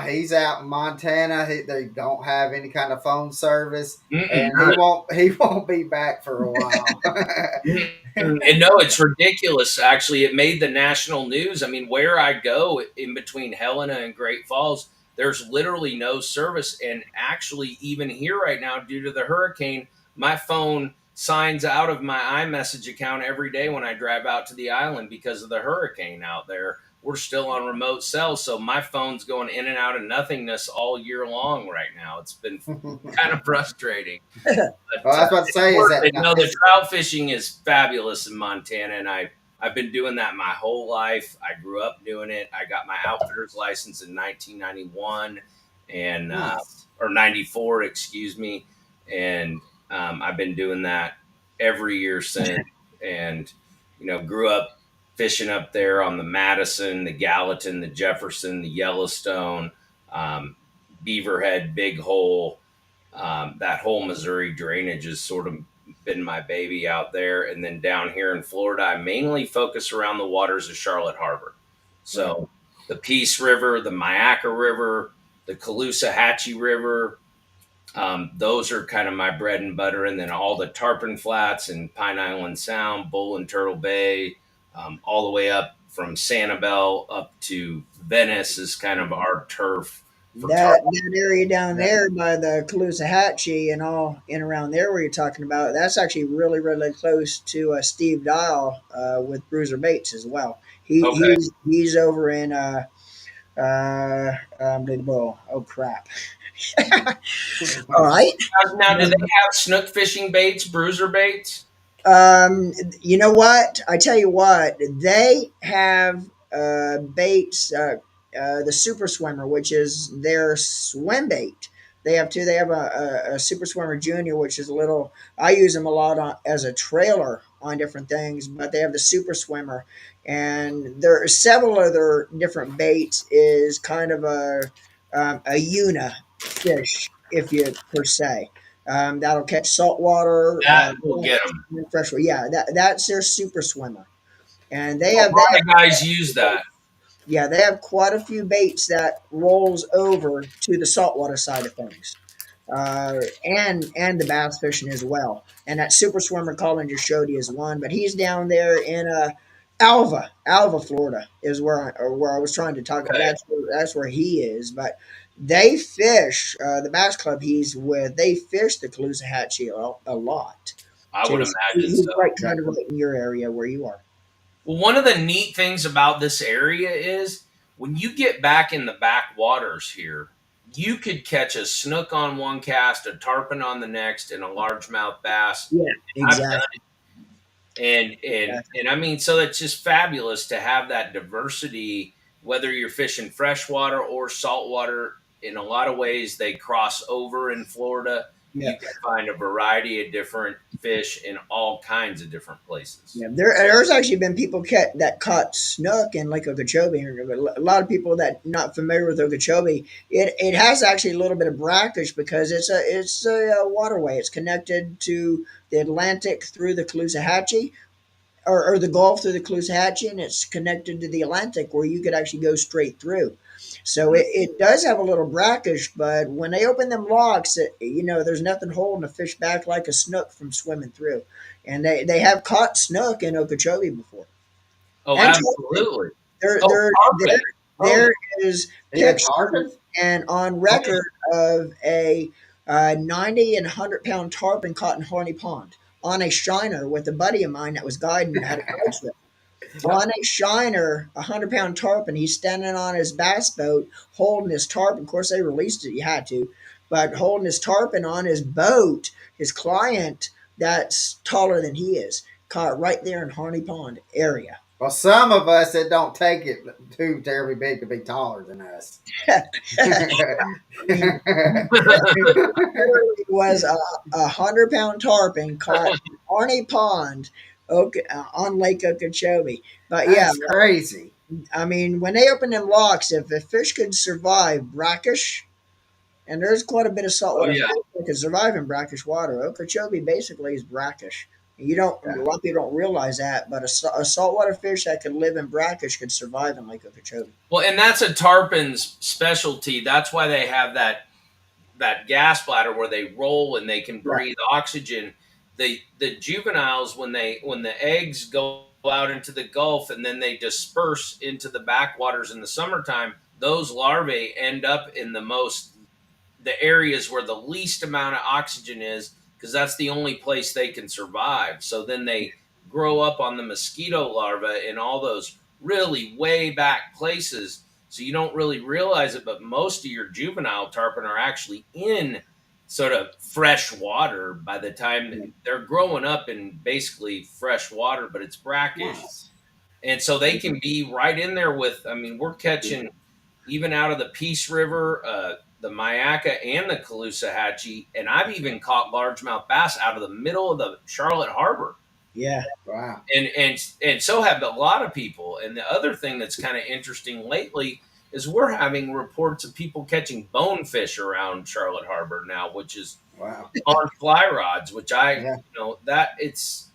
Speaker 1: He's out in Montana. They don't have any kind of phone service, and he
Speaker 3: none.
Speaker 1: won't be back for a while.
Speaker 3: And no, it's ridiculous. Actually, it made the national news. I mean, where I go in between Helena and Great Falls, there's literally no service. And actually, even here right now, due to the hurricane, my phone signs out of my iMessage account every day when I drive out to the island because of the hurricane out there. We're still on remote cells, so my phone's going in and out of nothingness all year long right now. It's been kind of frustrating.
Speaker 1: Well,
Speaker 3: But
Speaker 1: I was about to say is that
Speaker 3: no, the trout fishing is fabulous in Montana, and I've been doing that my whole life. I grew up doing it. I got my outfitter's license in 1991, and
Speaker 1: nice.
Speaker 3: or 94, excuse me, and I've been doing that every year since. And grew up fishing up there on the Madison, the Gallatin, the Jefferson, the Yellowstone, um, Beaverhead, Big Hole, that whole Missouri drainage has sort of been my baby out there. And then down here in Florida, I mainly focus around the waters of Charlotte Harbor.
Speaker 1: Right.
Speaker 3: So the Peace River, the Mayaca River, the Caloosahatchee River, those are kind of my bread and butter. And then all the Tarpon Flats and Pine Island Sound, Bull and Turtle Bay, all the way up from Sanibel up to Venice is kind of our turf for tarpon.
Speaker 2: That area down
Speaker 1: Yeah.
Speaker 2: there by the Caloosahatchee and all in around there where you're talking about, that's actually really, really close to Steve Dial with Bruiser Baits as well.
Speaker 3: Okay.
Speaker 2: He's over in oh crap. All right.
Speaker 3: Now, do they have snook fishing baits, bruiser baits?
Speaker 2: You know what? I tell you what, they have baits, the Super Swimmer, which is their swim bait. They have two. They have a Super Swimmer Junior, which is a little. I use them a lot as a trailer on different things, but they have the Super Swimmer, and there are several other different baits. Is kind of a Una fish, if you per se. That'll catch saltwater,
Speaker 3: That will get them.
Speaker 2: freshwater. Yeah, that's their Super Swimmer, and
Speaker 3: A lot of guys use that.
Speaker 2: yeah, they have quite a few baits that rolls over to the saltwater side of things, and the bass fishing as well. And that Super Swimmer Colin just showed you is one, but he's down there in Alva, Florida is where I was trying to talk.
Speaker 3: Okay.
Speaker 2: That's where he is. But they fish the bass club he's with. They fish the Caloosahatchee a lot.
Speaker 3: I would
Speaker 2: Too.
Speaker 3: imagine
Speaker 2: He's
Speaker 3: so.
Speaker 2: right,
Speaker 1: Yeah.
Speaker 2: kind of right in your area where you are.
Speaker 3: Well, one of the neat things about this area is when you get back in the backwaters here, you could catch a snook on one cast, a tarpon on the next, and a largemouth bass.
Speaker 2: Yeah,
Speaker 3: I've done
Speaker 2: exactly.
Speaker 3: and I mean, so it's just fabulous to have that diversity, whether you're fishing freshwater or saltwater. In a lot of ways, they cross over in Florida.
Speaker 2: Yeah.
Speaker 3: You can find a variety of different fish in all kinds of different places.
Speaker 2: Yeah, there's actually been people that caught snook in Lake Okeechobee. A lot of people that not familiar with Okeechobee, it has actually a little bit of brackish because it's a waterway. It's connected to the Atlantic through the Caloosahatchee, or the Gulf through the Caloosahatchee, and it's connected to the Atlantic where you could actually go straight through. So it does have a little brackish, but when they open them locks, there's nothing holding a fish back like a snook from swimming through. And they have caught snook in Okeechobee before.
Speaker 3: Oh,
Speaker 2: And tarpon.
Speaker 3: absolutely.
Speaker 2: There,
Speaker 3: Oh,
Speaker 2: there, there,
Speaker 3: tarpon. Oh, yeah.
Speaker 2: there is
Speaker 1: He had
Speaker 2: pictures
Speaker 1: tarpons.
Speaker 2: and on
Speaker 3: Oh, yeah.
Speaker 2: record of a 90 and 100 pound tarpon caught in Horny Pond on a shiner with a buddy of mine that was guiding had a guide trip. On a shiner, 100 pound tarpon. He's standing on his bass boat holding his tarpon. Of course, they released it, you had to, but holding his tarpon on his boat, his client that's taller than he is, caught right there in Horny Pond area.
Speaker 1: Well, some of us it don't take it too terribly big to be taller than us.
Speaker 2: I mean, literally was a 100 pound tarpon caught in Horny Pond, on Lake Okeechobee. But yeah,
Speaker 1: That's crazy.
Speaker 2: I mean, when they open them locks, if a fish could survive brackish, and there's quite a bit of
Speaker 3: Oh,
Speaker 2: saltwater fish
Speaker 3: yeah.
Speaker 2: that can survive in brackish water. Okeechobee basically is brackish. You don't. A
Speaker 1: Yeah.
Speaker 2: lot of people don't realize that, but a saltwater fish that can live in brackish could survive in Lake Okeechobee.
Speaker 3: Well, and that's a tarpon's specialty. That's why they have that gas bladder where they roll and they can
Speaker 2: Right.
Speaker 3: breathe oxygen. The juveniles when the eggs go out into the Gulf and then they disperse into the backwaters in the summertime, those larvae end up in the areas where the least amount of oxygen is because that's the only place they can survive. So then they grow up on the mosquito larvae in all those really way back places. So you don't really realize it, but most of your juvenile tarpon are actually in sort of fresh water by the time they're growing up in basically fresh water, but it's brackish.
Speaker 1: Nice.
Speaker 3: And so they can be right in there with, I mean, we're catching even out of the Peace River, the Myakka, and the Caloosahatchee, and I've even caught largemouth bass out of the middle of the Charlotte Harbor,
Speaker 2: Yeah.
Speaker 1: Wow.
Speaker 3: and so have a lot of people. And the other thing that's kind of interesting lately is we're having reports of people catching bonefish around Charlotte Harbor now, which is
Speaker 1: Wow.
Speaker 3: on fly rods, which
Speaker 1: Yeah.
Speaker 3: that it's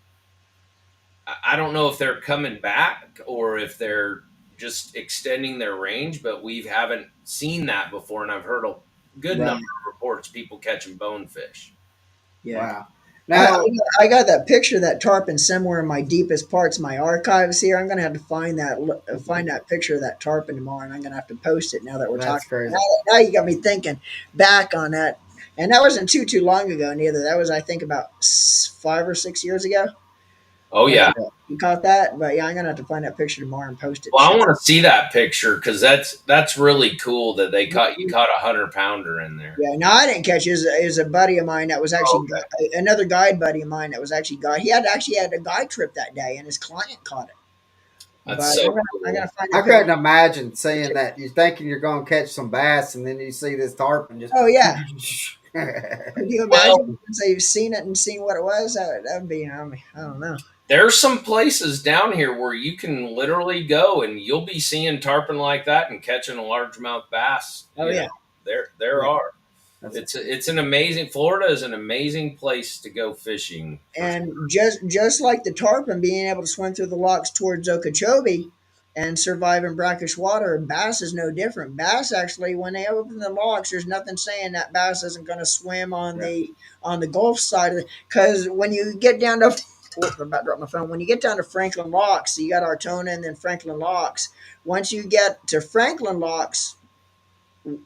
Speaker 3: I don't know if they're coming back or if they're just extending their range, but we haven't seen that before, and I've heard a good
Speaker 2: Right.
Speaker 3: number of reports of people catching bonefish.
Speaker 2: Yeah.
Speaker 1: Wow.
Speaker 2: I,
Speaker 1: Now,
Speaker 2: I got that picture of that tarpon somewhere in my deepest parts of my archives here. I'm gonna have to find that picture of that tarpon tomorrow, and I'm gonna have to post it now that we're
Speaker 1: that's
Speaker 2: talking.
Speaker 1: crazy.
Speaker 2: Now you got me thinking back on that, and that wasn't too long ago neither. That was, I think, about 5 or 6 years ago.
Speaker 3: Oh
Speaker 2: When
Speaker 3: yeah,
Speaker 2: you caught that, but yeah, I'm gonna have to find that picture tomorrow and post it.
Speaker 3: well I want to see that picture because that's really cool that you caught 100 pounder in there.
Speaker 2: Yeah, no, I didn't catch it. Is a buddy of mine that was
Speaker 3: Oh,
Speaker 2: actually another guide buddy of mine that was actually guide. He actually had a guide trip that day, and his client caught it. But
Speaker 3: that's so
Speaker 2: I'm
Speaker 3: cool.
Speaker 2: gonna find
Speaker 1: I
Speaker 2: a picture.
Speaker 1: couldn't imagine seeing that. You're thinking you're going to catch some bass, and then you see this tarpon just.
Speaker 2: Oh yeah, could you
Speaker 3: Well,
Speaker 2: imagine? So you've seen it and seen what it was. That'd be. I mean, I don't know.
Speaker 3: there's some places down here where you can literally go and you'll be seeing tarpon like that and catching a largemouth bass.
Speaker 2: Oh
Speaker 3: You know,
Speaker 2: yeah,
Speaker 3: there
Speaker 2: yeah.
Speaker 3: are.
Speaker 1: That's-
Speaker 3: It's an amazing. Florida is an amazing place to go fishing.
Speaker 2: And just like the tarpon being able to swim through the locks towards Okeechobee and survive in brackish water, bass is no different. Bass actually, when they open the locks, there's nothing saying that bass isn't going to swim on
Speaker 1: yeah.
Speaker 2: the Gulf side of it. Because when you get down to before. I'm about to drop my phone. When you get down to Franklin Locks, so you got Artona and then Franklin Locks. Once you get to Franklin Locks,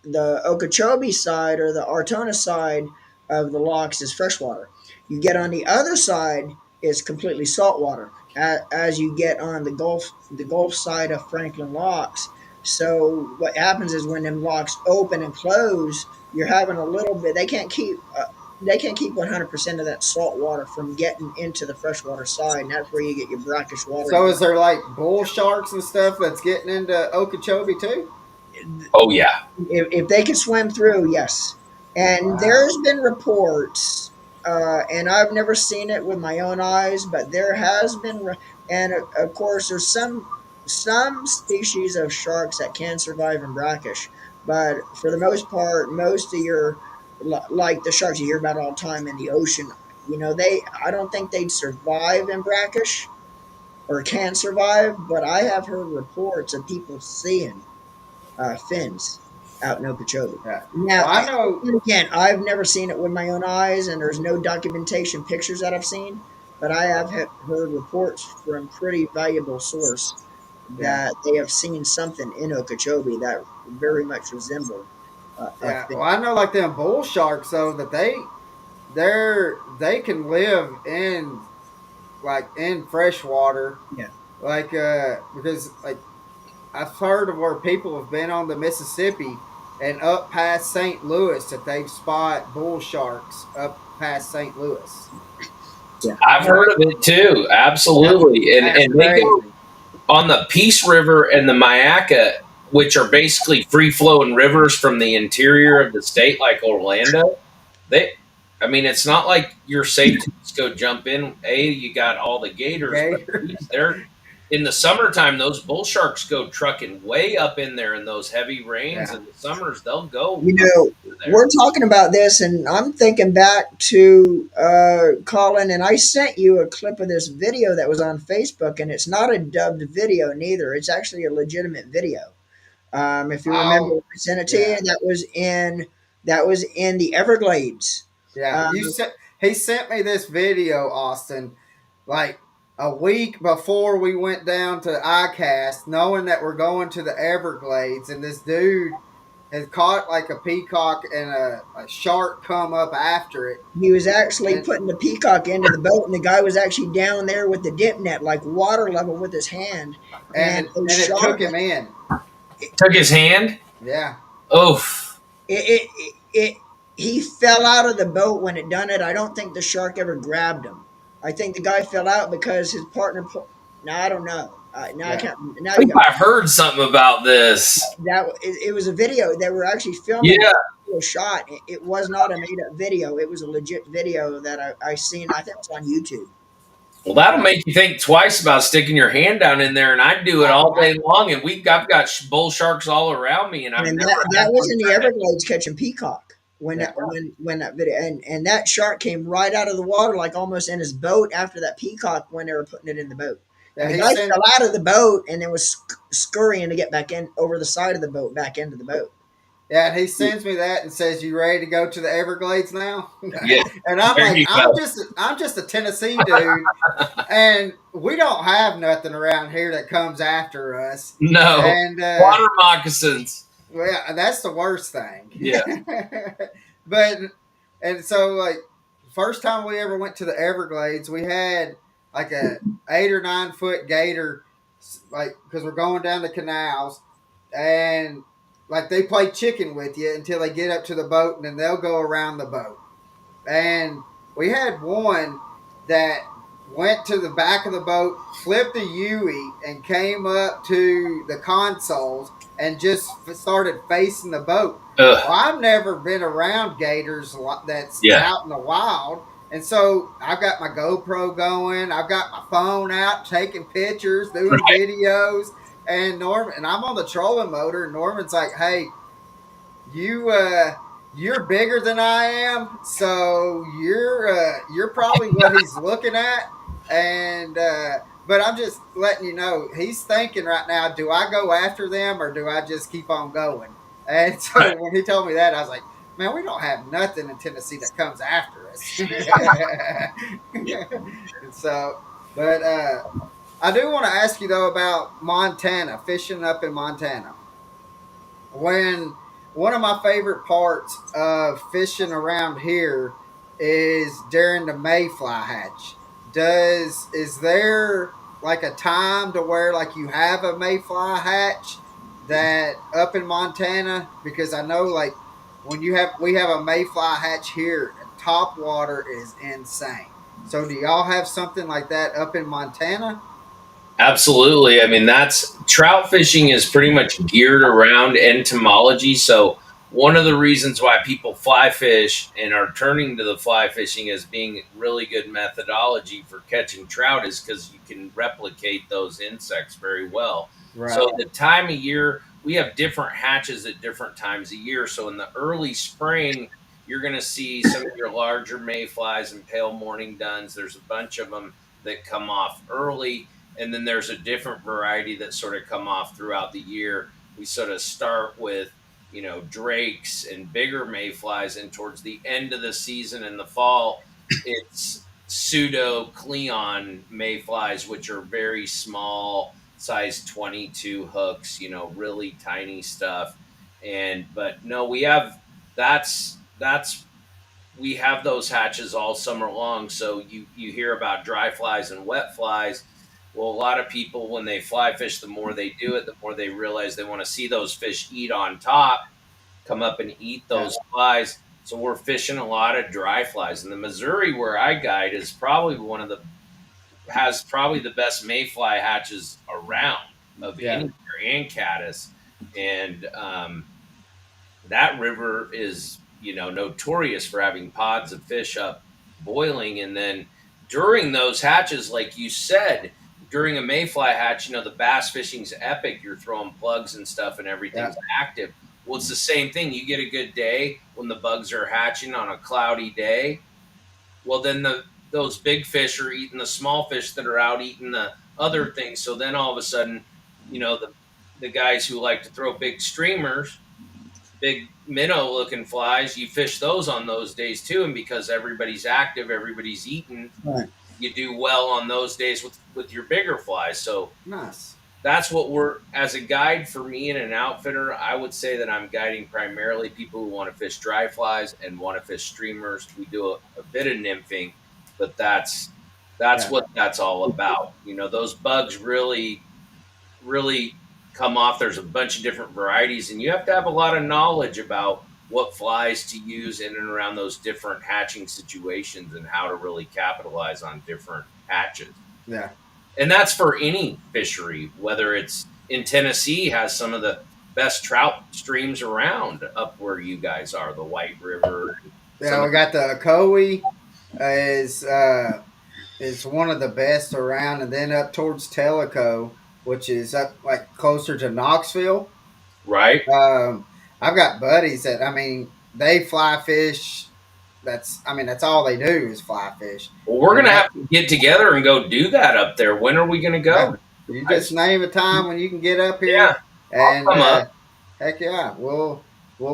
Speaker 2: the Okeechobee side or the Artona side of the locks is freshwater. You get on the other side is completely saltwater. As you get on the Gulf side of Franklin Locks. So what happens is when them locks open and close, you're having a little bit. They can't keep 100% of that salt water from getting into the freshwater side, and that's where you get your brackish water.
Speaker 1: So is there like bull sharks and stuff that's getting into Okeechobee too?
Speaker 3: Oh yeah.
Speaker 2: If they can swim through, yes. And
Speaker 1: Wow.
Speaker 2: there's been reports, and I've never seen it with my own eyes, but there has been, and of course, there's some species of sharks that can survive in brackish, but for the most part, most of your like the sharks you hear about all the time in the ocean, I don't think they'd survive in brackish or can survive, but I have heard reports of people seeing fins out in Okeechobee.
Speaker 1: Yeah.
Speaker 2: Now,
Speaker 1: Well, I know.
Speaker 2: again, I've never seen it with my own eyes, and there's no documentation pictures that I've seen, but I have heard reports from pretty valuable source
Speaker 1: Yeah.
Speaker 2: that they have seen something in Okeechobee that very much resembled a
Speaker 1: Yeah.
Speaker 2: fin.
Speaker 1: Well, I know like them bull sharks though that they can live in like in fresh water,
Speaker 2: Yeah.
Speaker 1: like because like I've heard of where people have been on the Mississippi and up past St. Louis that they've spot bull sharks up past St. Louis.
Speaker 2: Yeah.
Speaker 3: I've heard of it too.
Speaker 1: That's,
Speaker 3: Absolutely. And
Speaker 1: that's
Speaker 3: they go
Speaker 1: crazy.
Speaker 3: on the Peace River and the Mayaca, which are basically free flowing rivers from the interior of the state, like Orlando. They, I mean, it's not like you're safe to just go jump in. You got all the gators, but
Speaker 1: Gator.
Speaker 3: they're in the summertime. Those bull sharks go trucking way up in there in those heavy rains.
Speaker 1: Yeah.
Speaker 3: In the summers, they'll go
Speaker 2: You
Speaker 3: up
Speaker 2: know,
Speaker 3: there.
Speaker 2: we're talking about this, and I'm thinking back to Colin, and I sent you a clip of this video that was on Facebook, and it's not a dubbed video neither. It's actually a legitimate video. If you remember,
Speaker 1: Oh,
Speaker 2: I sent it to you.
Speaker 1: yeah.
Speaker 2: That was in the Everglades.
Speaker 1: Yeah.
Speaker 2: Um,
Speaker 1: You sent he sent me this video, Austin, like a week before we went down to ICAST, knowing that we're going to the Everglades, and this dude has caught like a peacock and a shark come up after it.
Speaker 2: he was actually
Speaker 1: And
Speaker 2: putting the peacock into the boat, and the guy was actually down there with the dip net, like water level with his hand, and a
Speaker 1: and it took
Speaker 2: shark.
Speaker 1: him in.
Speaker 3: Took his hand.
Speaker 1: Yeah.
Speaker 3: Oof.
Speaker 2: It he fell out of the boat when it done it. I don't think the shark ever grabbed him. I think the guy fell out because his partner. Now I don't know. Now I
Speaker 1: Yeah.
Speaker 2: can't. Now
Speaker 3: I
Speaker 2: you
Speaker 3: think
Speaker 2: got
Speaker 3: I've heard something about this.
Speaker 2: it was a video. They were actually filming
Speaker 3: Yeah.
Speaker 2: a shot. It was not a made up video. It was a legit video that I seen. I think it was on YouTube.
Speaker 3: Well, that'll make you think twice about sticking your hand down in there, and I do it all day long. And I've got bull sharks all around me, and I've
Speaker 2: And
Speaker 3: never
Speaker 2: that
Speaker 3: had
Speaker 2: was
Speaker 3: one
Speaker 2: in the
Speaker 3: try to.
Speaker 2: Everglades catching peacock
Speaker 1: Yeah.
Speaker 2: when that video and that shark came right out of the water like almost in his boat after that peacock when they were putting it in the boat. And
Speaker 1: Yeah.
Speaker 2: the
Speaker 1: He
Speaker 2: guy
Speaker 1: sent
Speaker 2: fell out of the boat and then was scurrying to get back in over the side of the boat back into the boat.
Speaker 1: Yeah, and he sends me that and says, "You ready to go to the Everglades now?"
Speaker 3: Yeah,
Speaker 1: And I'm
Speaker 3: there
Speaker 1: like,
Speaker 3: you go.
Speaker 1: I'm just a Tennessee dude, and we don't have nothing around here that comes after us.
Speaker 3: No
Speaker 1: And
Speaker 3: water moccasins.
Speaker 1: well, yeah, that's the worst thing.
Speaker 3: Yeah.
Speaker 1: But and so like first time we ever went to the Everglades, we had like a 8 or 9 foot gator, like because we're going down the canals, and like they play chicken with you until they get up to the boat, and then they'll go around the boat. And we had one that went to the back of the boat, flipped the Yui, and came up to the consoles and just started facing the boat. Well,
Speaker 3: Ugh.
Speaker 1: I've never been around gators that's
Speaker 3: Yeah.
Speaker 1: out in the wild. And so I've got my GoPro going. I've got my phone out, taking pictures, doing
Speaker 3: Right.
Speaker 1: videos. And Norman, and I'm on the trolling motor. And Norman's like, "Hey, you're bigger than I am, so you're probably what he's looking at." And but I'm just letting you know he's thinking right now: do I go after them or do I just keep on going? And so
Speaker 3: Right.
Speaker 1: when he told me that, I was like, Man, we don't have nothing in Tennessee that comes after us. And so, but I do want to ask you though about Montana, fishing up in Montana. When one of my favorite parts of fishing around here is during the mayfly hatch. Is there like a time to where like you have a mayfly hatch that up in Montana? Because I know like when you have we have a mayfly hatch here, top water is insane. So do y'all have something like that up in Montana?
Speaker 3: Absolutely. I mean, that's trout fishing is pretty much geared around entomology. So, one of the reasons why people fly fish and are turning to the fly fishing as being really good methodology for catching trout is because you can replicate those insects very well.
Speaker 1: Right.
Speaker 3: So, the time of year, we have different hatches at different times of year. So, in the early spring, you're going to see some of your larger mayflies and pale morning duns. There's a bunch of them that come off early, and then there's a different variety that sort of come off throughout the year. We sort of start with, drakes and bigger mayflies, and towards the end of the season in the fall, it's pseudo Cleon mayflies, which are very small, size 22 hooks, really tiny stuff. And but no, that's we have those hatches all summer long. So you hear about dry flies and wet flies. Well, a lot of people, when they fly fish, the more they do it, the more they realize they want to see those fish eat on top, come up and eat
Speaker 1: Yeah.
Speaker 3: those flies. So we're fishing a lot of dry flies. And the Missouri, where I guide, is probably one of the has probably the best mayfly hatches around of
Speaker 1: Yeah.
Speaker 3: anywhere, and caddis. And that river is, notorious for having pods of fish up boiling. And then during those hatches, like you said, during a mayfly hatch, the bass fishing's epic. You're throwing plugs and stuff and
Speaker 1: Yeah.
Speaker 3: everything's active. Well, it's the same thing. You get a good day when the bugs are hatching on a cloudy day. Well, then those big fish are eating the small fish that are out eating the other things. So then all of a sudden, the guys who like to throw big streamers, big minnow looking flies, you fish those on those days too. And because everybody's active, everybody's eating,
Speaker 2: Right.
Speaker 3: you do well on those days with your bigger flies. So
Speaker 1: Nice.
Speaker 3: that's what we're, as a guide for me and an outfitter, I would say that I'm guiding primarily people who want to fish dry flies and want to fish streamers. We do a bit of nymphing, but that's
Speaker 1: Yeah.
Speaker 3: what that's all about. Those bugs really come off. There's a bunch of different varieties, and you have to have a lot of knowledge about what flies to use in and around those different hatching situations and how to really capitalize on different hatches.
Speaker 1: Yeah.
Speaker 3: And that's for any fishery, whether it's in Tennessee, has some of the best trout streams around up where you guys are, the White River, and some
Speaker 1: Yeah,
Speaker 3: of
Speaker 1: we got the Coe is is one of the best around, and then up towards Tellico, which is up like closer to Knoxville.
Speaker 3: right.
Speaker 1: Um, I've got buddies that they fly fish. That's all they do is fly fish,
Speaker 3: Well, we're
Speaker 1: and
Speaker 3: gonna
Speaker 1: that
Speaker 3: have to get together and go do that up there. When are we gonna
Speaker 1: yeah,
Speaker 3: go,
Speaker 1: you just
Speaker 3: guys?
Speaker 1: name a time when you can get up
Speaker 3: Yeah,
Speaker 1: here,
Speaker 3: I'll
Speaker 1: and
Speaker 3: come up.
Speaker 1: heck yeah, we'll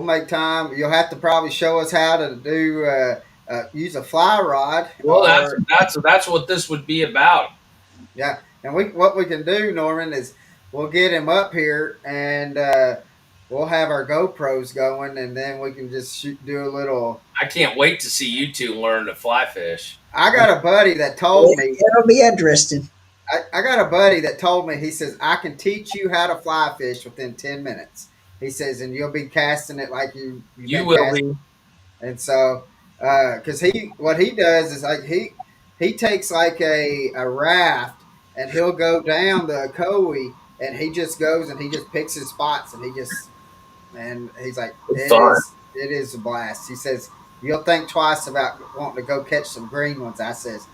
Speaker 1: make time. You'll have to probably show us how to do use a fly rod
Speaker 3: Well, that's
Speaker 1: or
Speaker 3: that's that's what this would be about.
Speaker 1: yeah. And we what we can do, Norman, is we'll get him up here and we'll have our GoPros going, and then we can just do a little.
Speaker 3: I can't wait to see you two learn to fly fish.
Speaker 1: I got a buddy that told me.
Speaker 2: It'll be interesting.
Speaker 1: I got a buddy that told me. He says I can teach you how to fly fish within 10 minutes. He says, and you'll be casting it like you've
Speaker 3: You
Speaker 1: been
Speaker 3: will
Speaker 1: casting.
Speaker 3: be.
Speaker 1: And so, because he what he does is like he takes like a raft and he'll go down the Coe and he just goes and he just picks his spots and and he's like
Speaker 3: It's fun.
Speaker 1: it is a blast. He says you'll think twice about wanting to go catch some green ones. I says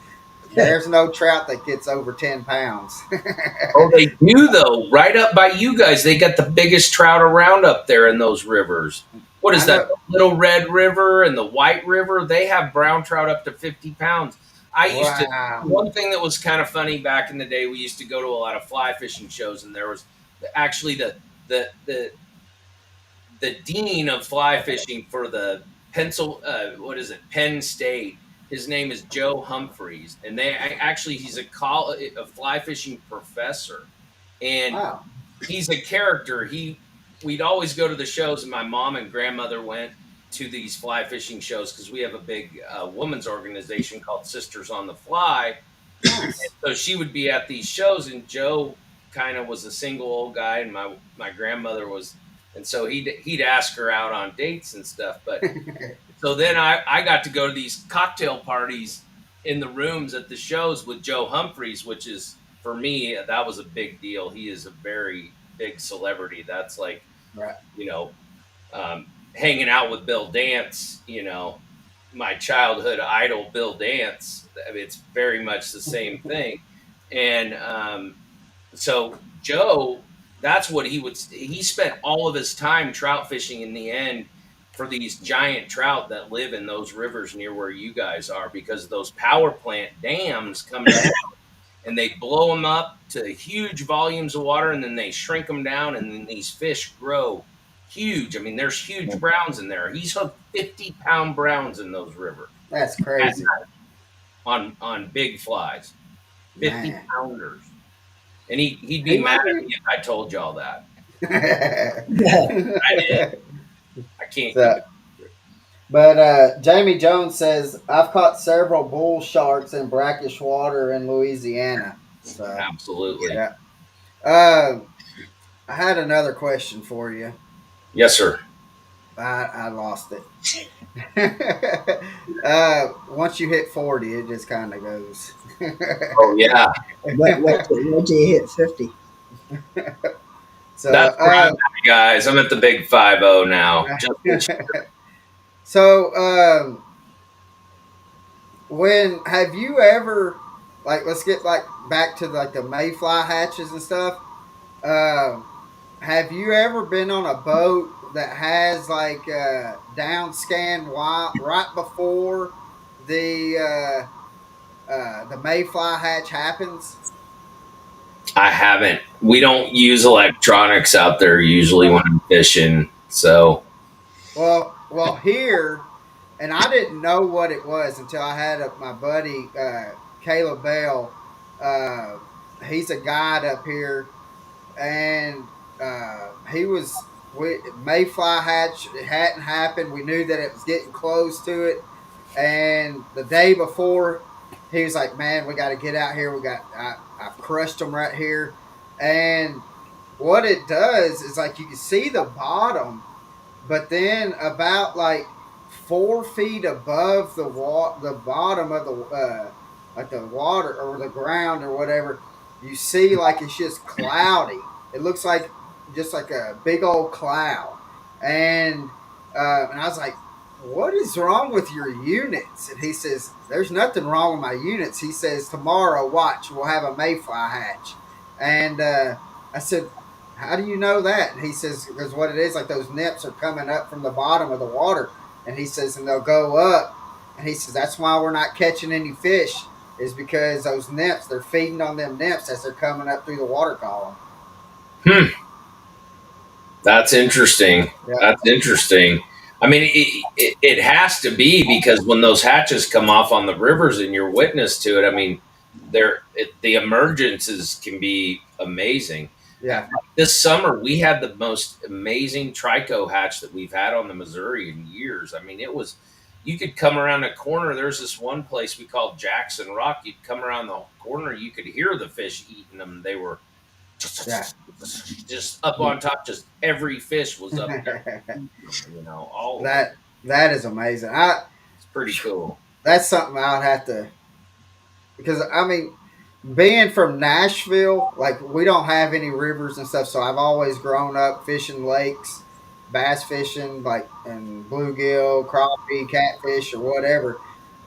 Speaker 1: there's no trout that gets over 10 pounds.
Speaker 3: Oh, they do though. Right up by you guys, they got the biggest trout around up there in those rivers. What is
Speaker 1: I
Speaker 3: that?
Speaker 1: know.
Speaker 3: The Little Red River and the White River. They have brown trout up to 50 pounds. I used to.
Speaker 1: Wow.
Speaker 3: One thing that was kind of funny back in the day, we used to go to a lot of fly fishing shows, and there was actually the the dean of fly fishing for the what is it? Penn State. His name is Joe Humphreys, and actually he's a fly fishing professor, and
Speaker 1: Wow.
Speaker 3: he's a character. We'd always go to the shows, and my mom and grandmother went to these fly fishing shows because we have a big women's organization called Sisters on the Fly.
Speaker 1: Nice.
Speaker 3: So she would be at these shows, and Joe kind of was a single old guy, and my grandmother was, and so he'd ask her out on dates and stuff. But so then I got to go to these cocktail parties in the rooms at the shows with Joe Humphreys, which is, for me, that was a big deal. He is a very big celebrity. That's like,
Speaker 1: Right.
Speaker 3: you know, hanging out with Bill Dance, my childhood idol, Bill Dance. I mean, it's very much the same thing. And so Joe, that's what he spent all of his time trout fishing in the end for these giant trout that live in those rivers near where you guys are, because those power plant dams come down and they blow them up to huge volumes of water, and then they shrink them down, and then these fish grow huge. I mean, there's huge browns in there. He's hooked 50-pound browns in those rivers
Speaker 1: That's crazy.
Speaker 3: on big flies, 50
Speaker 1: Man.
Speaker 3: pounders. And he'd be
Speaker 1: He
Speaker 3: mad
Speaker 1: might
Speaker 3: at me if I told y'all that.
Speaker 1: be.
Speaker 3: I did. I can't keep
Speaker 1: So-
Speaker 3: it.
Speaker 1: But Jamie Jones says, I've caught several bull sharks in brackish water in Louisiana. So,
Speaker 3: Absolutely.
Speaker 1: yeah. I had another question for you.
Speaker 3: Yes, sir.
Speaker 1: I lost it. Once you hit 40, it just kind of goes.
Speaker 3: Oh, yeah.
Speaker 2: What do you hit 50?
Speaker 1: So,
Speaker 3: That's where I'm at, guys. I'm at the big 5-0 now.
Speaker 1: so, when have you ever, like, let's get like back to like the mayfly hatches and stuff. Have you ever been on a boat that has like down scan right before the mayfly hatch happens?
Speaker 3: I haven't. We don't use electronics out there usually when I'm fishing. So,
Speaker 1: Well, here, and I didn't know what it was until I had my buddy Caleb Bell. He's a guide up here, and he was mayfly hatch. It hadn't happened. We knew that it was getting close to it, and the day before, he was like, "Man, we got to get out here. I've crushed them right here," and what it does is like you can see the bottom, but then about like 4 feet above the bottom of the like the water or the ground or whatever, you see like it's just cloudy. It looks like just like a big old cloud, and I was like, "What is wrong with your units?" And he says, "There's nothing wrong with my units." He says, "Tomorrow, watch, we'll have a mayfly hatch," and I said, "How do you know that?" And he says, "Because what it is, like those nymphs are coming up from the bottom of the water." And he says, "And they'll go up." And he says, "That's why we're not catching any fish, is because those nymphs, they're feeding on them nymphs as they're coming up through the water column."
Speaker 3: That's interesting.
Speaker 1: Yeah.
Speaker 3: That's interesting. I mean, it has to be, because when those hatches come off on the rivers and you're witness to it, I mean, the emergences can be amazing.
Speaker 1: Yeah.
Speaker 3: This summer, we had the most amazing trico hatch that we've had on the Missouri in years. I mean, you could come around a corner. There's this one place we called Jackson Rock. You'd come around the corner, you could hear the fish eating them. They were just up on top. Just every fish was up there. All
Speaker 1: that is amazing.
Speaker 3: It's pretty cool.
Speaker 1: That's something I'd have to, because I mean, being from Nashville, like we don't have any rivers and stuff, so I've always grown up fishing lakes, bass fishing, like and bluegill, crappie, catfish, or whatever.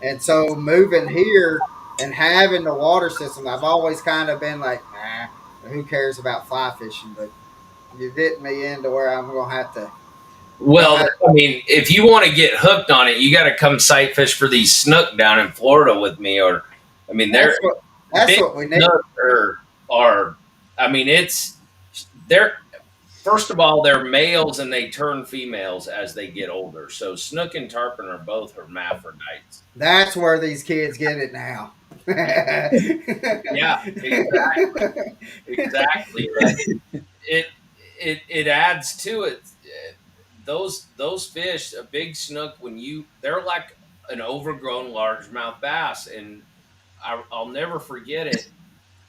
Speaker 1: And so moving here and having the water system, I've always kind of been like, nah, who cares about fly fishing? But you're getting me into where I'm gonna have to.
Speaker 3: Well, I mean, if you want to get hooked on it, you got to come sight fish for these snook down in Florida with me. Or, I mean,
Speaker 1: That's what we need.
Speaker 3: I mean, they're first of all, they're males and they turn females as they get older. So snook and tarpon are both hermaphrodites.
Speaker 1: That's where these kids get it now.
Speaker 3: Yeah, exactly, exactly. But it it adds to it. Those fish, a big snook, they're like an overgrown largemouth bass, and I'll never forget it.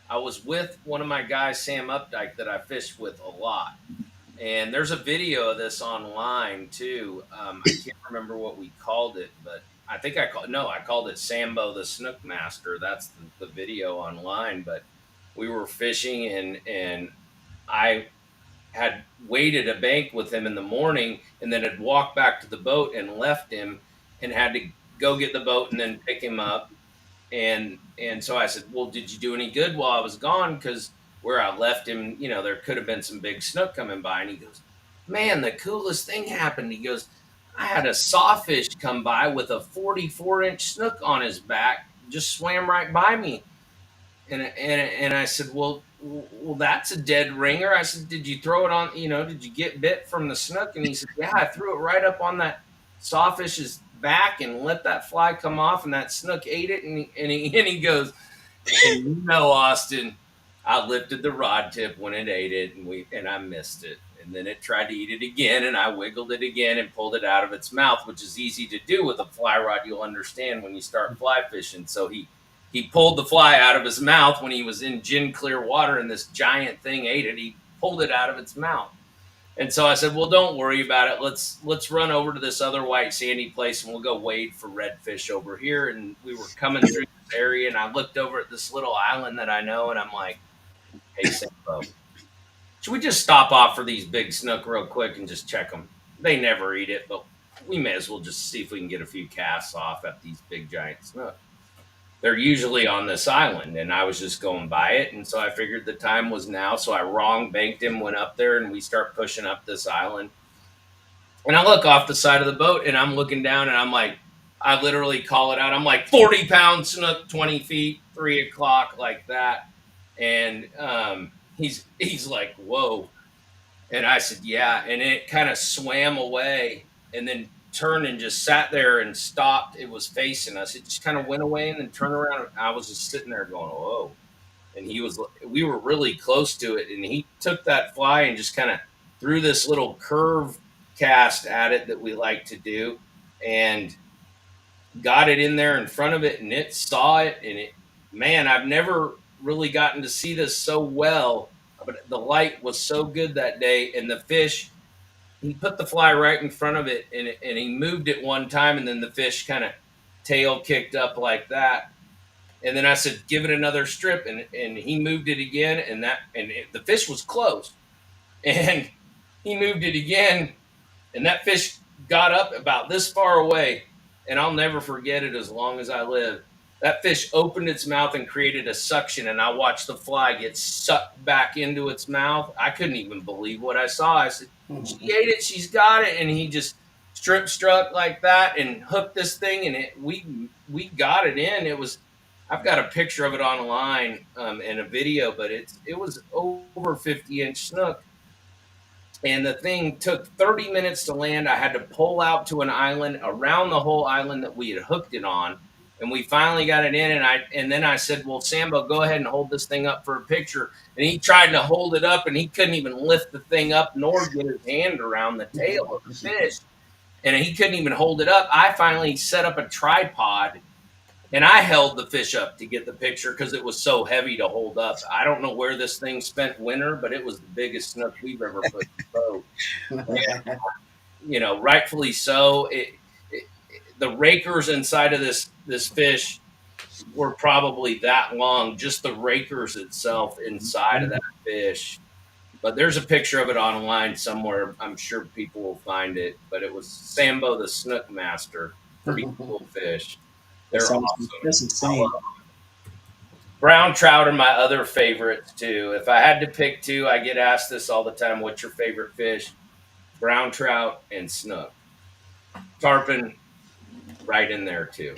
Speaker 3: I was with one of my guys, Sam Updike, that I fished with a lot. And there's a video of this online too. I can't remember what we called it, but I think I called it Sambo the Snook Master. That's the video online. But we were fishing, and I had waited a bank with him in the morning, and then had walked back to the boat and left him, and had to go get the boat and then pick him up. And so I said, "Well, did you do any good while I was gone? Because where I left him, there could have been some big snook coming by." And he goes, "Man, the coolest thing happened." He goes, "I had a sawfish come by with a 44-inch snook on his back, just swam right by me." And I said, "Well, that's a dead ringer." I said, "Did you throw it on? Did you get bit from the snook?" And he said, "Yeah, I threw it right up on that sawfish's back and let that fly come off, and that snook ate it." And he goes, "And Austin, I lifted the rod tip when it ate it, and I missed it. And then it tried to eat it again, and I wiggled it again and pulled it out of its mouth," which is easy to do with a fly rod. You'll understand when you start fly fishing. So he pulled the fly out of his mouth when he was in gin clear water, and this giant thing ate it. He pulled it out of its mouth. And so I said, "Well, don't worry about it. Let's run over to this other white sandy place, and we'll go wade for redfish over here." And we were coming through this area, and I looked over at this little island that I know, and I'm like, "Hey, Sambo, should we just stop off for these big snook real quick and just check them? They never eat it, but we may as well just see if we can get a few casts off at these big giant snook. They're usually on this island," and I was just going by it, and so I figured the time was now. So I wrong banked him, went up there, and we start pushing up this island. And I look off the side of the boat, and I'm looking down, and I'm like, I literally call it out. I'm like, 40-pound snook, 20 feet, 3 o'clock, like that. And he's like, "Whoa." And I said, "Yeah." And it kind of swam away and then turned and just sat there and stopped. It was facing us. It just kind of went away and then turned around. I was just sitting there going, "Whoa." And we were really close to it. And he took that fly and just kind of threw this little curve cast at it that we like to do, and got it in there in front of it, and it saw it. And man, I've never really gotten to see this so well, but the light was so good that day. And the fish, he put the fly right in front of it, and he moved it one time, and then the fish kind of tail kicked up like that. And then I said, "Give it another strip," and he moved it again, the fish was closed, and he moved it again, and that fish got up about this far away, and I'll never forget it as long as I live. That fish opened its mouth and created a suction, and I watched the fly get sucked back into its mouth. I couldn't even believe what I saw. I said, "She ate it. She's got it." And he just strip struck like that and hooked this thing, and we got it in. I've got a picture of it online, and a video, but it was over 50-inch snook. And the thing took 30 minutes to land. I had to pull out to an island around the whole island that we had hooked it on. And we finally got it in. And then I said, "Well, Sambo, go ahead and hold this thing up for a picture." And he tried to hold it up, and he couldn't even lift the thing up nor get his hand around the tail of the fish. And he couldn't even hold it up. I finally set up a tripod, and I held the fish up to get the picture because it was so heavy to hold up. I don't know where this thing spent winter, but it was the biggest snook we've ever put in the boat. And, rightfully so. The rakers inside of this fish were probably that long, just the rakers itself inside of that fish. But there's a picture of it online somewhere. I'm sure people will find it. But it was Sambo the Snook Master. Pretty cool fish. They're
Speaker 2: That's
Speaker 3: awesome.
Speaker 2: That's insane.
Speaker 3: Brown trout are my other favorites too. If I had to pick two, I get asked this all the time: "What's your favorite fish?" Brown trout and snook. Tarpon, right in there too.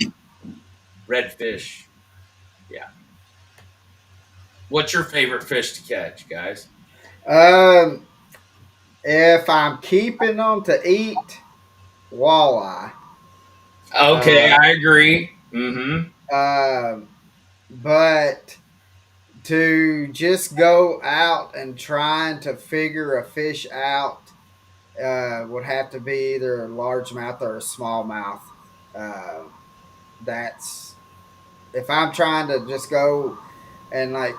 Speaker 3: Redfish, yeah. What's your favorite fish to catch, guys?
Speaker 1: Um, If I'm keeping them to eat, walleye.
Speaker 3: Okay,
Speaker 1: Uh,
Speaker 3: I agree. Mm-hmm.
Speaker 1: um, but to just go out and trying to figure a fish out would have to be either a largemouth or a smallmouth. Uh, that's if I'm trying to just go and like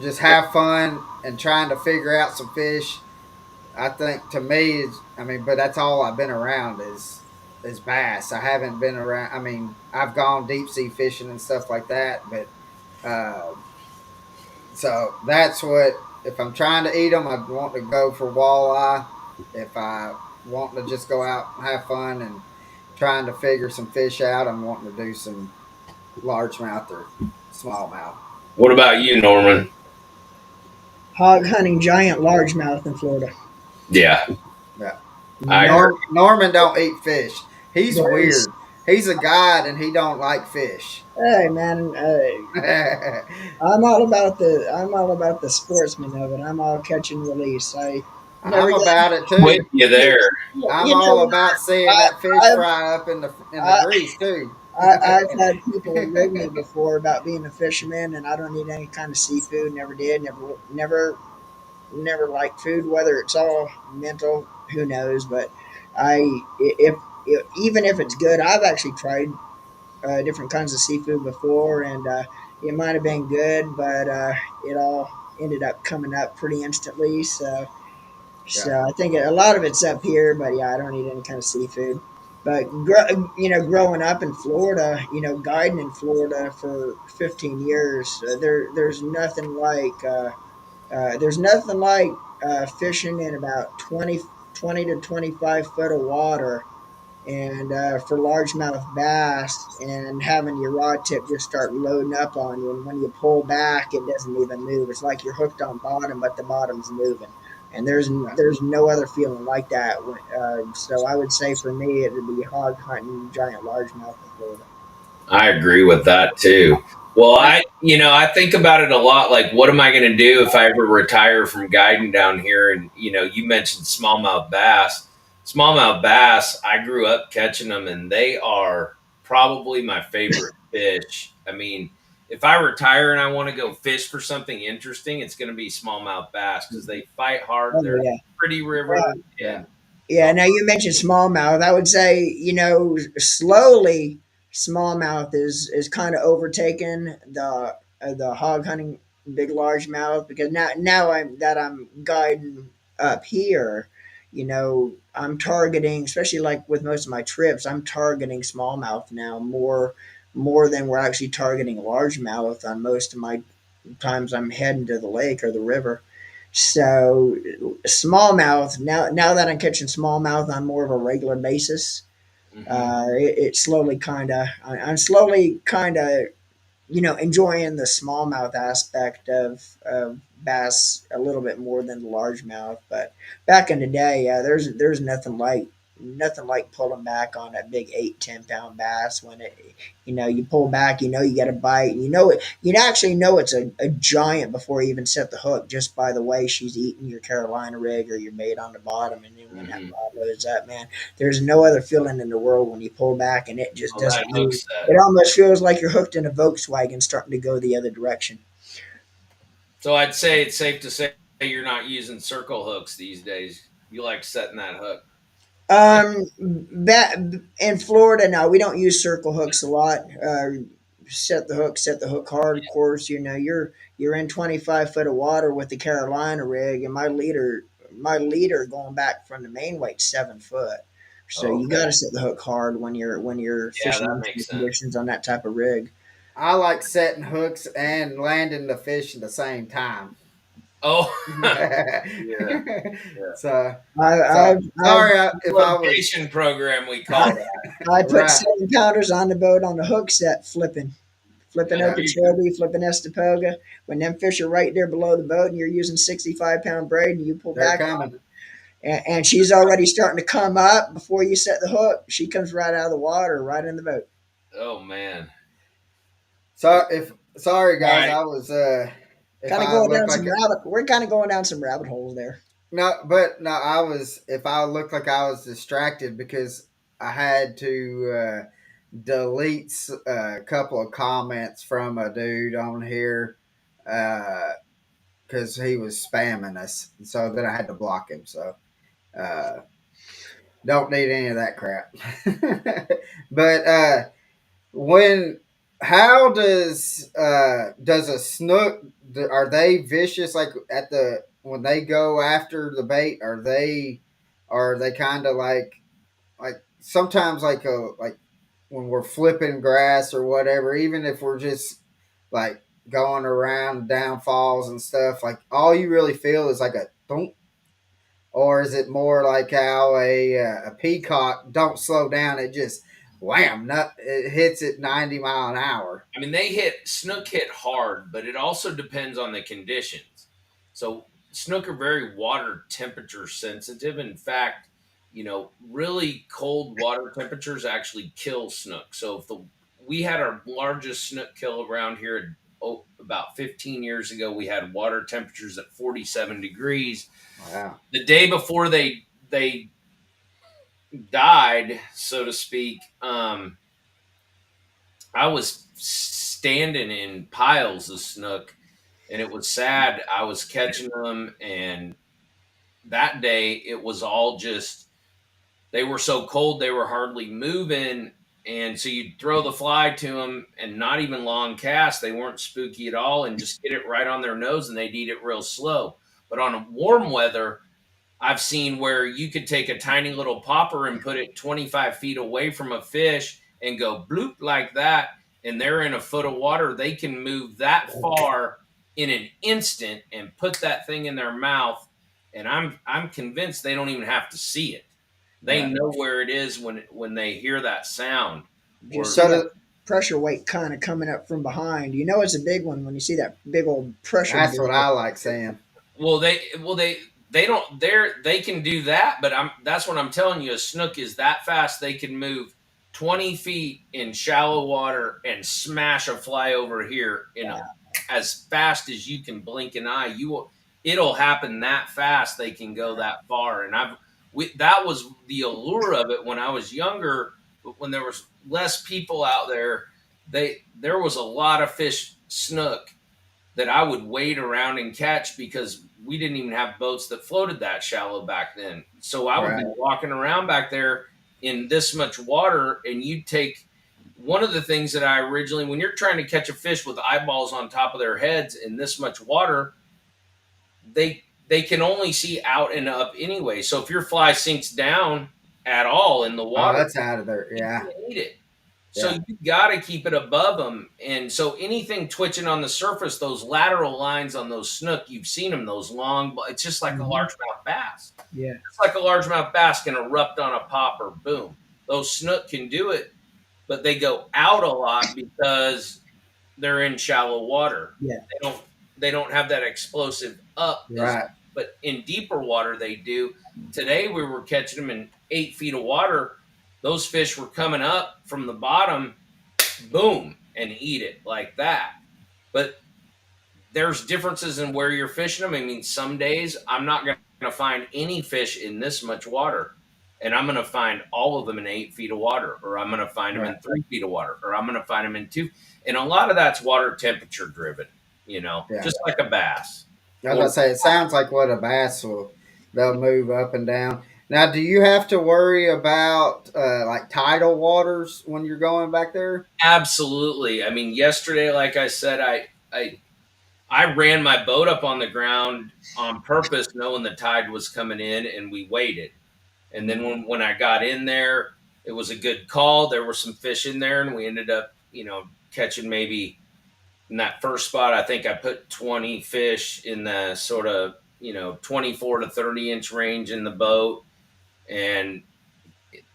Speaker 1: just have fun and trying to figure out some fish. I think to me is I mean, but that's all I've been around is bass. I haven't been around. I mean, I've gone deep sea fishing and stuff like that, but uh, so that's what if I'm trying to eat them, I want to go for walleye. If I want to just go out and have fun and trying to figure some fish out, I'm wanting to do some largemouth or smallmouth.
Speaker 3: What about you, Norman?
Speaker 2: Hog hunting giant largemouth in Florida.
Speaker 3: Yeah,
Speaker 1: Yeah.
Speaker 3: I agree.
Speaker 2: No,
Speaker 1: Norman don't eat fish. He's
Speaker 2: there's.
Speaker 1: weird. He's a guide and he don't like fish.
Speaker 2: Hey man, I'm all about the sportsman of it. I'm all catch and release. I never
Speaker 1: I'm
Speaker 2: get.
Speaker 1: about it
Speaker 3: With
Speaker 1: too.
Speaker 3: you there.
Speaker 1: I'm
Speaker 2: You know
Speaker 1: all
Speaker 2: what?
Speaker 1: about seeing
Speaker 2: I,
Speaker 1: that fish
Speaker 2: I've
Speaker 1: fry up in the
Speaker 2: I,
Speaker 1: grease too.
Speaker 2: I've had people rig me before about being a fisherman, and I don't eat any kind of seafood. Never did. Never liked food. Whether it's all mental, who knows? But if even if it's good, I've actually tried different kinds of seafood before, and it might have been good, but it all ended up coming up pretty instantly. So,
Speaker 1: Yeah.
Speaker 2: so I think a lot of it's up here, but yeah, I don't eat any kind of seafood. But growing up in Florida, guiding in Florida for 15 years, there's nothing like fishing in about 20 to 25 foot of water and for largemouth bass and having your rod tip just start loading up on you, and when you pull back it doesn't even move. It's like you're hooked on bottom but the bottom's moving, and
Speaker 1: Yeah.
Speaker 2: there's no other feeling like that. So I would say for me it would be hog hunting giant largemouth in Florida.
Speaker 3: I agree with that too. Well,
Speaker 1: And
Speaker 3: I think about it a lot. Like, what am I going to do if I ever retire from guiding down here? And you mentioned smallmouth bass. Smallmouth bass, I grew up catching them, and they are probably my favorite fish. I mean, if I retire and I want to go fish for something interesting, it's going to be smallmouth bass because they fight hard.
Speaker 2: Oh
Speaker 3: They're
Speaker 2: yeah.
Speaker 3: pretty river,
Speaker 1: yeah.
Speaker 3: and
Speaker 2: Yeah, now you mentioned smallmouth. I would say, slowly smallmouth is kind of overtaken the hog hunting big largemouth, because now I'm guiding up here, I'm targeting, especially like with most of my trips, I'm targeting smallmouth now more than we're actually targeting largemouth on most of my times I'm heading to the lake or the river. So smallmouth, now that I'm catching smallmouth on more of a regular basis,
Speaker 3: mhm.
Speaker 2: it slowly I'm slowly kind of enjoying the smallmouth aspect of bass a little bit more than the largemouth. But back in the day, yeah, there's nothing like pulling back on that big 8-10 pound bass when you pull back, you get a bite, and you actually know it's a giant before you even set the hook, just by the way she's eating your Carolina rig or your bait on the bottom. And then when that
Speaker 3: Mhm.
Speaker 2: rod loads up, man, there's no other feeling in the world when you pull back and it just
Speaker 3: Well, that
Speaker 2: doesn't move.
Speaker 3: hooks set.
Speaker 2: It almost feels like you're hooked in a Volkswagen starting to go the other direction.
Speaker 3: So I'd say it's safe to say you're not using circle hooks these days. You like setting that hook.
Speaker 2: In Florida now we don't use circle hooks a lot. Set the hook hard. Of course, you're in 25 foot of water with the Carolina rig, and my leader going back from the main weight 7 foot. So
Speaker 3: Oh,
Speaker 2: you
Speaker 3: okay.
Speaker 2: got to set the hook hard when you're
Speaker 3: Yeah,
Speaker 2: fishing
Speaker 3: that
Speaker 2: in some
Speaker 3: makes sense.
Speaker 2: conditions on that type of rig.
Speaker 1: I like setting hooks and landing the fish at the same time.
Speaker 3: Oh, yeah,
Speaker 1: so,
Speaker 3: yeah.
Speaker 2: I,
Speaker 1: so
Speaker 2: I've
Speaker 1: sorry if I was
Speaker 3: Location program, we call that.
Speaker 2: I put
Speaker 1: right.
Speaker 2: 7 pounders on the boat on the hook set, flipping
Speaker 1: Yeah,
Speaker 3: There you
Speaker 2: Okeechobee, flipping Estapoga. When them fish are right there below the boat and you're using 65-pound braid and you pull
Speaker 1: they're
Speaker 2: back on
Speaker 1: coming.
Speaker 2: it, and she's already starting to come up before you set the hook, she comes right out of the water, right in the boat.
Speaker 3: go. Oh man.
Speaker 1: So if sorry
Speaker 3: All
Speaker 1: guys,
Speaker 3: right.
Speaker 1: I was if
Speaker 2: Kind of
Speaker 1: I
Speaker 2: going
Speaker 1: look
Speaker 2: down
Speaker 1: like
Speaker 2: some rabbit. We're kind of going down some rabbit holes there.
Speaker 1: No, but no, I was. If I looked like I was distracted because I had to delete a couple of comments from a dude on here because he was spamming us, so then I had to block him. So uh, don't need any of that crap. But when how does a snook, are they vicious like at the when they go after the bait? Are they kind of like sometimes like when we're flipping grass or whatever, even if we're just like going around downfalls and stuff, like all you really feel is like a thump, or is it more like how a peacock don't slow down? It just wham, it hits it 90 mile an hour.
Speaker 3: I mean, snook hit hard, but it also depends on the conditions. So snook are very water temperature sensitive. In fact, really cold water temperatures actually kill snook. So we had our largest snook kill around here about 15 years ago. We had water temperatures at 47 degrees.
Speaker 1: Wow.
Speaker 3: The day before they died, so to speak, I was standing in piles of snook, and it was sad. I was catching them, and that day it was all just they were so cold they were hardly moving, and so you'd throw the fly to them, and not even long cast. They weren't spooky at all, and just get it right on their nose, and they'd eat it real slow. But on a warm weather, I've seen where you could take a tiny little popper and put it 25 feet away from a fish and go bloop like that, and they're in a foot of water. They can move that far in an instant and put that thing in their mouth. And I'm convinced they don't even have to see it. They
Speaker 1: Right.
Speaker 3: know where it is when they hear that sound.
Speaker 2: If you
Speaker 3: Or
Speaker 2: see
Speaker 1: So
Speaker 2: that pressure weight kind of coming up from behind, you know it's a big one when you see that big old pressure
Speaker 1: that's what
Speaker 2: buildup.
Speaker 1: I like saying.
Speaker 3: well they don't they can do that, but that's what I'm telling you. A snook is that fast. They can move 20 feet in shallow water and smash a fly over here as fast as you can blink an eye. It'll happen that fast. They can go that far. And that was the allure of it when I was younger. But when there was less people out there, there was a lot of fish snook that I would wade around and catch, because we didn't even have boats that floated that shallow back then. So I would be
Speaker 1: Right.
Speaker 3: walking around back there in this much water, and you'd take one of the things that I originally, when you're trying to catch a fish with eyeballs on top of their heads in this much water, they can only see out and up anyway. So if your fly sinks down at all in the
Speaker 1: Oh,
Speaker 3: water,
Speaker 1: that's out of there.
Speaker 3: you
Speaker 1: Yeah.
Speaker 3: can't eat it. So
Speaker 1: Yeah.
Speaker 3: you got to keep it above them. And so anything twitching on the surface, those lateral lines on those snook, you've seen them, those long, it's just like a
Speaker 2: Mhm.
Speaker 3: largemouth bass.
Speaker 2: Yeah.
Speaker 3: It's like a largemouth bass can erupt on a popper, boom. Those snook can do it, but they go out a lot because they're in shallow water.
Speaker 2: Yeah.
Speaker 3: They don't have that explosive up as,
Speaker 1: Right.
Speaker 3: but in deeper water they do. Today we were catching them in 8 feet of water. Those fish were coming up from the bottom, boom, and eat it like that. But there's differences in where you're fishing them. I mean, some days I'm not going to find any fish in this much water, and I'm going to find all of them in 8 feet of water, or I'm going to find them
Speaker 1: Right.
Speaker 3: in 3 feet of water, or I'm going to find them in two. And a lot of that's water temperature driven,
Speaker 1: Yeah.
Speaker 3: just like a bass.
Speaker 1: I was
Speaker 3: Or
Speaker 1: gonna say it sounds like what a bass will. They'll move up and down. Now, do you have to worry about like tidal waters when you're going back there?
Speaker 3: absolutely. I mean, yesterday, like I said, I ran my boat up on the ground on purpose, knowing the tide was coming in, and we waited. And then when I got in there, it was a good call. There were some fish in there, and we ended up, catching maybe in that first spot. I think I put 20 fish in the sort of 24 to 30 inch range in the boat, and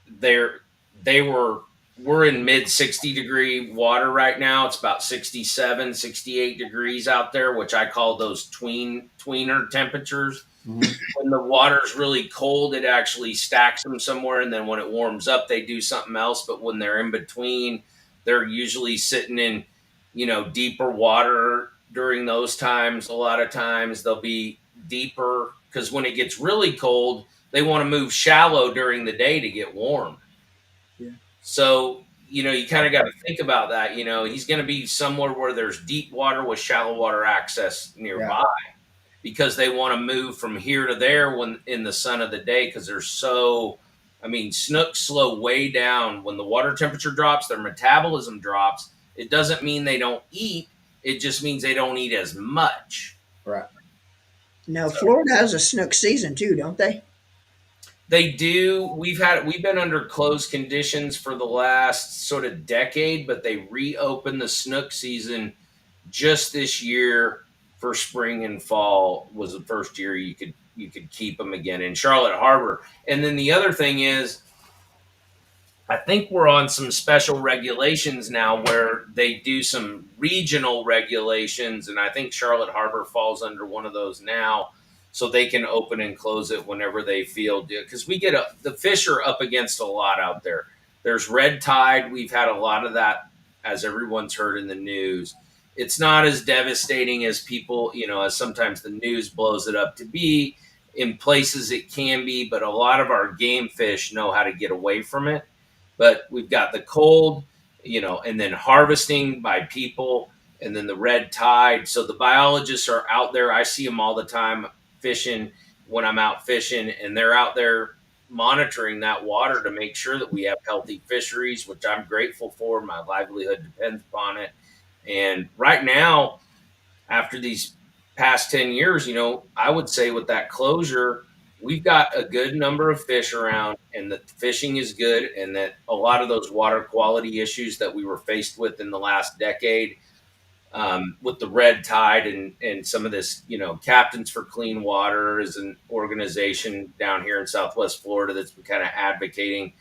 Speaker 3: they're they were we're in mid 60-degree water right now. It's about 67, 68 degrees out there, which I call those tweener temperatures.
Speaker 1: Mm-hmm.
Speaker 3: When the water's really cold, it actually stacks them somewhere, and then when it warms up, they do something else. But when they're in between, they're usually sitting in deeper water during those times. A lot of times they'll be deeper because when it gets really cold, they want to move shallow during the day to get warm.
Speaker 2: Yeah.
Speaker 3: So, you kind of got to think about that. He's going to be somewhere where there's deep water with shallow water access
Speaker 1: Yeah.
Speaker 3: nearby because they want to move from here to there when in the sun of the day because they're so. I mean, snooks slow way down when the water temperature drops, their metabolism drops. It doesn't mean they don't eat, it just means they don't eat as much.
Speaker 1: Right.
Speaker 2: Now, Florida has a snook season too, don't they?
Speaker 3: They do. We've been under closed conditions for the last sort of decade, but they reopened the snook season just this year for spring and fall was the first year you could keep them again in Charlotte Harbor. And then the other thing is I think we're on some special regulations now where they do some regional regulations, and I think Charlotte Harbor falls under one of those now, so they can open and close it whenever they feel. Because the fish are up against a lot out there. There's red tide. We've had a lot of that, as everyone's heard in the news. It's not as devastating as people, as sometimes the news blows it up to be. In places it can be, but a lot of our game fish know how to get away from it. But we've got the cold, and then harvesting by people, and then the red tide. So the biologists are out there. I see them all the time fishing when I'm out fishing, and they're out there monitoring that water to make sure that we have healthy fisheries, which I'm grateful for. My livelihood depends upon it. And right now, after these past 10 years, I would say with that closure, we've got a good number of fish around and the fishing is good. And that a lot of those water quality issues that we were faced with in the last decade, with the red tide and some of this, Captains for Clean Water is an organization down here in Southwest Florida that's been kind of advocating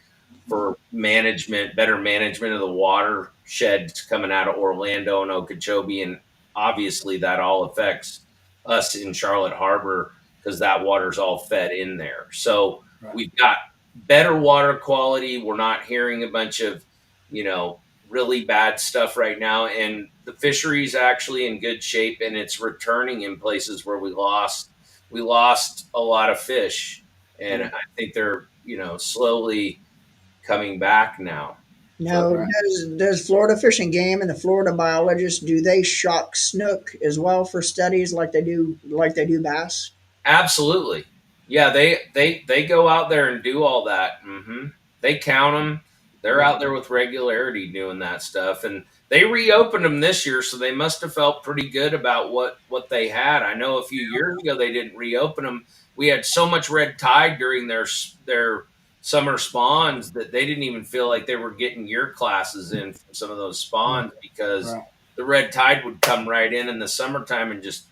Speaker 3: for better management of the watersheds coming out of Orlando and Okeechobee. And obviously that all affects us in Charlotte Harbor because that water's all fed in there. So
Speaker 1: Right.
Speaker 3: we've got better water quality. We're not hearing a bunch of, really bad stuff right now. And the fishery's actually in good shape and it's returning in places where we lost a lot of fish. And I think they're, slowly coming back now. So
Speaker 2: Now,
Speaker 1: Right.
Speaker 2: does Florida Fish and Game and the Florida biologists do they shock snook as well for studies like they do bass?
Speaker 3: absolutely, yeah, they go out there and do all that. They count them. They're out there with regularity doing that stuff, and they reopened them this year, so they must have felt pretty good about what they had. I know a few years ago they didn't reopen them. We had so much red tide during their summer spawns that they didn't even feel like they were getting year classes in from some of those spawns because
Speaker 1: Right.
Speaker 3: the red tide would come right in the summertime and just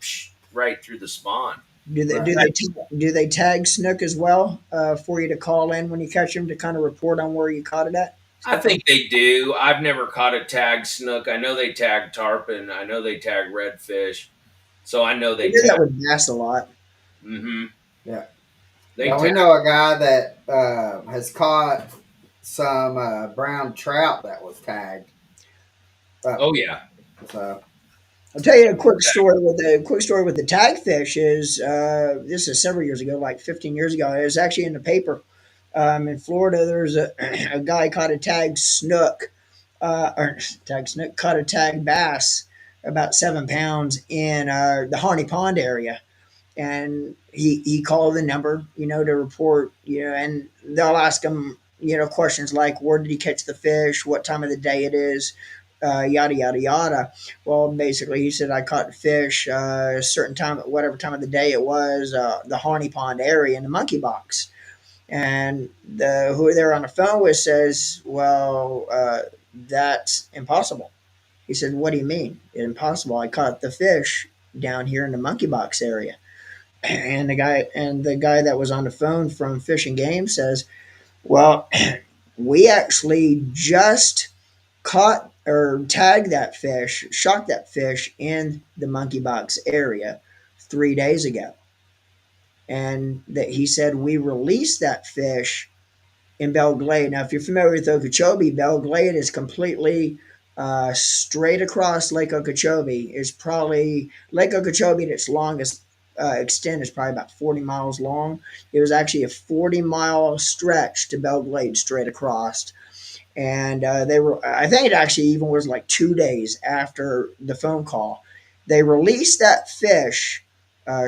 Speaker 3: right through the spawn.
Speaker 2: Do they
Speaker 1: Right.
Speaker 2: do they tag snook as well for you to call in when you catch them to kind of report on where you caught it at?
Speaker 3: I think they do. I've never caught a tag snook. I know they tag tarpon. I know they tag redfish. So I know
Speaker 2: I
Speaker 3: they
Speaker 2: do that
Speaker 3: tag.
Speaker 2: with bass a lot.
Speaker 3: hmm
Speaker 1: Yeah.
Speaker 3: They
Speaker 1: Yeah, we
Speaker 3: tag.
Speaker 1: know a guy that has caught some brown trout that was tagged.
Speaker 3: Oh yeah.
Speaker 1: So
Speaker 2: I'll tell you a quick story with the tag fish is this is several years ago, like 15 years ago. It was actually in the paper. In Florida, there's a guy caught a tag snook, or tag snook, caught a tag bass about 7 pounds in the Harney Pond area, and he called the number, to report, and they'll ask him, questions like where did he catch the fish, what time of the day it is, yada yada yada. Well, basically, he said I caught the fish a certain time, whatever time of the day it was, the Harney Pond area in the monkey box. And who they're on the phone with says, "Well, that's impossible." He said, "What do you mean? Impossible? I caught the fish down here in the monkey box area." And the guy that was on the phone from Fish and Game says, "Well, we actually just caught or tagged that fish, shot that fish in the monkey box area 3 days ago." And that he said we released that fish in Belle Glade. Now, if you're familiar with Okeechobee, Belle Glade is completely straight across Lake Okeechobee. Is probably Lake Okeechobee at its longest extent is probably about 40 miles long. It was actually a 40-mile stretch to Belle Glade straight across. And they were, I think it actually even was like 2 days after the phone call. They released that fish,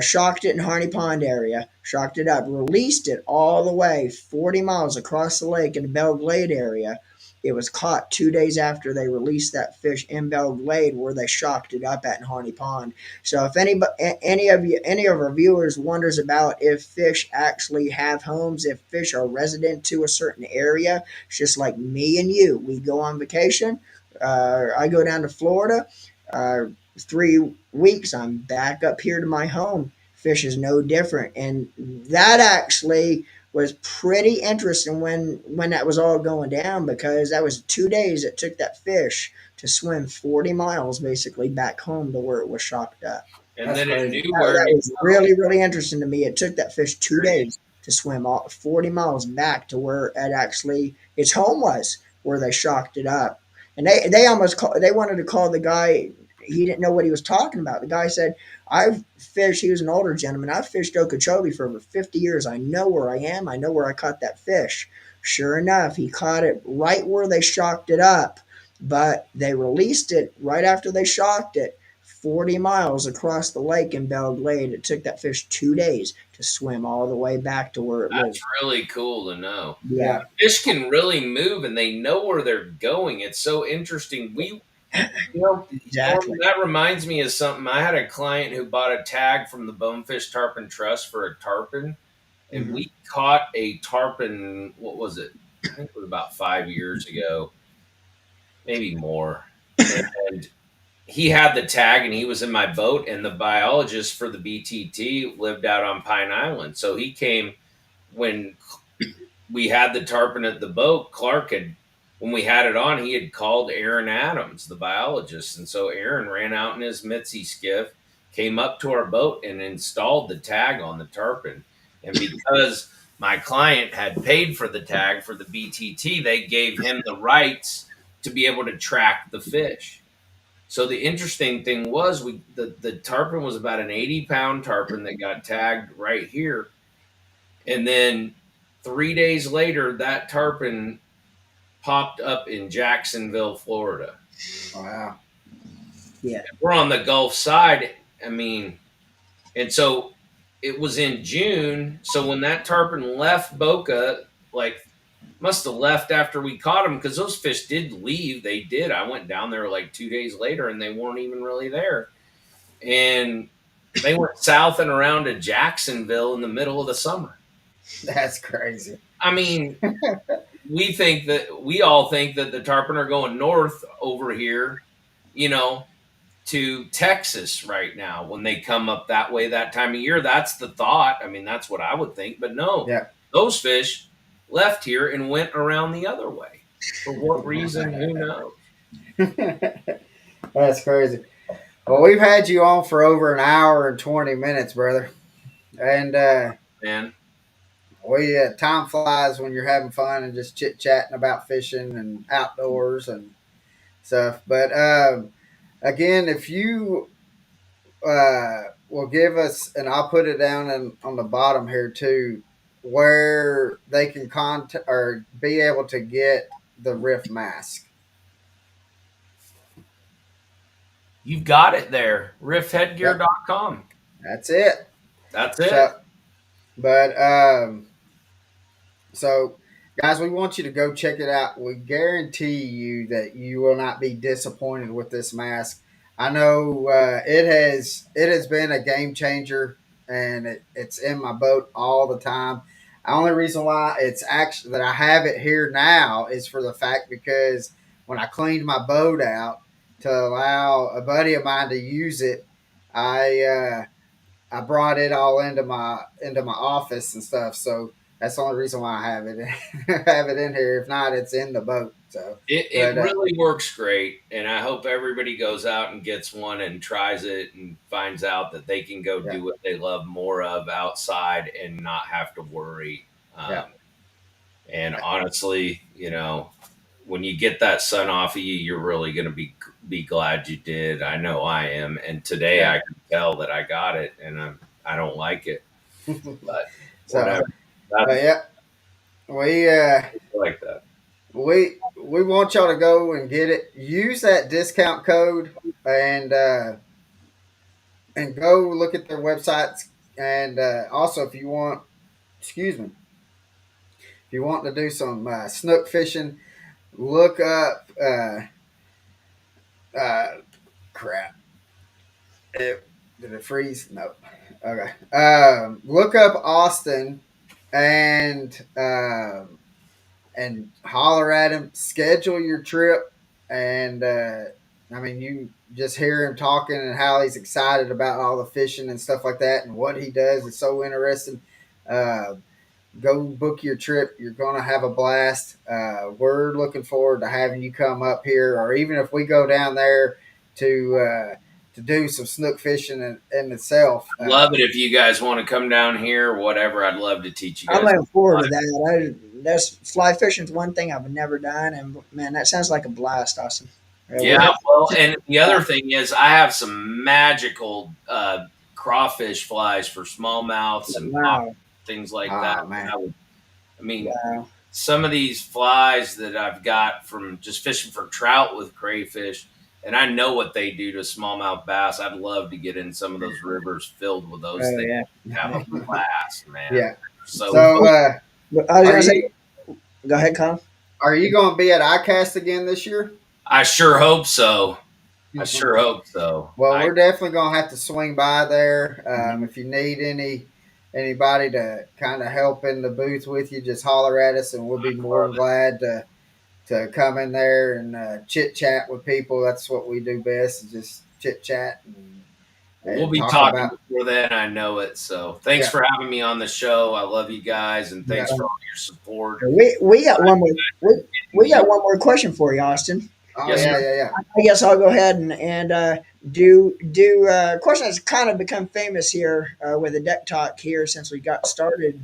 Speaker 2: shocked it in Harney Pond area, shocked it up, released it all the way 40 miles across the lake in the Belle Glade area. It was caught 2 days after they released that fish in Belle Glade, where they shocked it up at in Harney Pond. So if any of our viewers wonders about if fish actually have homes, if fish are resident to a certain area, it's just like me and you. We go on vacation. I go down to Florida. 3 weeks, I'm back up here to my home. Fish is no different, and that actually was pretty interesting when that was all going down, because that was 2 days it took that fish to swim 40 miles basically back home to where it was shocked up.
Speaker 3: And
Speaker 1: That's
Speaker 3: then it
Speaker 1: crazy.
Speaker 3: knew
Speaker 2: That,
Speaker 3: where
Speaker 2: that
Speaker 3: to
Speaker 2: was
Speaker 3: go.
Speaker 2: really, really interesting to me. It took that fish two
Speaker 3: Great.
Speaker 2: days to swim all 40 miles back to where it actually its home was, where they shocked it up. And they wanted to call the guy. He didn't know what he was talking about. The guy said, I've fished, he was an older gentleman, I've fished Okeechobee for over 50 years. I know where I am. I know where I caught that fish. Sure enough, he caught it right where they shocked it up, but they released it right after they shocked it 40 miles across the lake in Belle Glade. It took that fish 2 days to swim all the way back to where it
Speaker 3: That's
Speaker 2: lived.
Speaker 3: really cool to know.
Speaker 2: Yeah,
Speaker 1: Yeah,
Speaker 3: Fish can really move and they know where they're going. It's so interesting. Norman,
Speaker 2: exactly.
Speaker 3: that reminds me of something. I had a client who bought a tag from the Bonefish Tarpon Trust for a tarpon, and
Speaker 2: Hmm.
Speaker 3: we caught a tarpon. What was it? I think it was about 5 years ago, maybe more. And he had the tag, and he was in my boat. And the biologist for the BTT lived out on Pine Island, so he came when we had the tarpon at the boat. Clark had, when we had it on, he had called Aaron Adams, the biologist. And so Aaron ran out in his Mitzi skiff, came up to our boat, and installed the tag on the tarpon. And because my client had paid for the tag for the BTT, they gave him the rights to be able to track the fish. So the interesting thing was the tarpon was about an 80-pound tarpon that got tagged right here. And then 3 days later, that tarpon popped up in Jacksonville, Florida.
Speaker 1: wow.
Speaker 2: Yeah.
Speaker 3: We're on the Gulf side. I mean, and so it was in June. So when that tarpon left Boca, like, must have left after we caught them, because those fish did leave. They did. I went down there like 2 days later and they weren't even really there. And they went south and around to Jacksonville in the middle of the summer.
Speaker 1: That's crazy.
Speaker 3: I mean, we all think that the tarpon are going north over here, you know, to Texas right now when they come up that way that time of year. That's the thought. I mean, that's what I would think. But no,
Speaker 1: Yeah.
Speaker 3: those fish left here and went around the other way. For what reason? Who knows?
Speaker 1: That's crazy. Well, we've had you on for over an hour and 20 minutes, brother. And
Speaker 3: Man,
Speaker 1: we time flies when you're having fun and just chit chatting about fishing and outdoors and stuff. But again, if you will give us, and I'll put it down on the bottom here too, where they can contact or be able to get the Riff Mask.
Speaker 3: you've got it there.
Speaker 1: Yep,
Speaker 3: Riffheadgear.com.
Speaker 1: that's it.
Speaker 3: That's it.
Speaker 1: So, but so, guys, we want you to go check it out. We guarantee you that you will not be disappointed with this mask. I know it has been a game changer, and it's in my boat all the time. The only reason why it's actually that I have it here now is for the fact because when I cleaned my boat out to allow a buddy of mine to use it, I I brought it all into my office and stuff. So that's the only reason why I have it have it in here. If not, it's in the boat. So,
Speaker 3: It
Speaker 1: but
Speaker 3: really works great, and I hope everybody goes out and gets one and tries it and finds out that they can go
Speaker 1: yeah,
Speaker 3: do what they love more of outside and not have to worry.
Speaker 1: yeah,
Speaker 3: And honestly, when you get that sun off of you, you're really going to be glad you did. I know I am, and today
Speaker 1: yeah,
Speaker 3: I can tell that I got it, and I don't like it. But
Speaker 1: So,
Speaker 3: whatever. That's
Speaker 1: but yeah, we
Speaker 3: like that.
Speaker 1: we want y'all to go and get it. Use that discount code and go look at their websites. And also, if you want, excuse me, if you want to do some snook fishing, look up. Uh, crap. Did it freeze? No. Okay. Look up Austin and holler at him. Schedule your trip, and I mean, you just hear him talking and how he's excited about all the fishing and stuff like that, and what he does is so interesting. Uh, Go book your trip. You're going to have a blast. We're looking forward to having you come up here, or even if we go down there to do some snook fishing in itself.
Speaker 3: I'd love it if you guys want to come down here or whatever. I'd love to teach you
Speaker 2: I'm
Speaker 3: guys.
Speaker 2: looking forward to that. That's fly fishing is one thing I've never done, and man, that sounds like a blast, Austin.
Speaker 3: Yeah, well, and the other thing is, I have some magical crawfish flies for smallmouths and
Speaker 2: Wow,
Speaker 3: things like that.
Speaker 1: Oh man,
Speaker 3: I mean,
Speaker 2: wow.
Speaker 3: some of these flies that I've got from just fishing for trout with crayfish, and I know what they do to smallmouth bass. I'd love to get in some of those rivers filled with those
Speaker 2: Oh
Speaker 3: things.
Speaker 2: yeah.
Speaker 3: Have a blast, man.
Speaker 1: yeah.
Speaker 3: So
Speaker 1: So,
Speaker 2: But I was
Speaker 1: are
Speaker 2: gonna say,
Speaker 1: you
Speaker 2: go ahead, Colin.
Speaker 1: going to be at ICAST again this year?
Speaker 3: I sure hope so. I sure hope so.
Speaker 1: Well, we're definitely going to have to swing by there.
Speaker 2: Mhm.
Speaker 1: If you need anybody to kind of help in the booth with you, just holler at us, and we'll be more than glad to come in there and chit chat with people. That's what we do best, is just chit chat
Speaker 3: We'll
Speaker 1: and
Speaker 3: be
Speaker 1: talk
Speaker 3: talking
Speaker 1: about.
Speaker 3: before then. I know it. So thanks
Speaker 1: Yeah,
Speaker 3: for having me on the show. I love you guys, and
Speaker 1: yeah.
Speaker 3: thanks for all your support.
Speaker 2: We got one more. We got one more question for you, Austin.
Speaker 1: Oh
Speaker 3: Yes,
Speaker 2: And
Speaker 1: yeah,
Speaker 3: sir.
Speaker 1: yeah, yeah.
Speaker 2: I guess I'll go ahead and do a question that's kind of become famous here with the deck talk here since we got started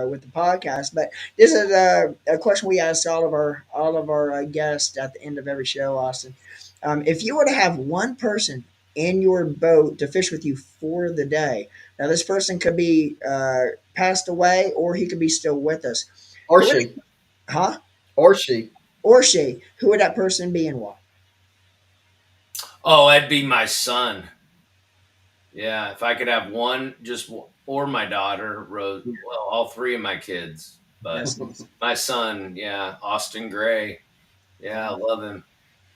Speaker 2: with the podcast. But this is a question we ask all of our guests at the end of every show, Austin. If you were to have one person in your boat to fish with you for the day, now this person could be passed away or he could be still with us.
Speaker 1: Or
Speaker 2: Who would
Speaker 1: she,
Speaker 2: it, huh?
Speaker 1: or she.
Speaker 2: Or she? Who would that person be and why?
Speaker 3: Oh, that'd be my son. Yeah, if I could have one, or my daughter, Rose. Well, all three of my kids, but
Speaker 2: That's nice.
Speaker 3: my son, yeah, Austin Gray. Yeah, I love him.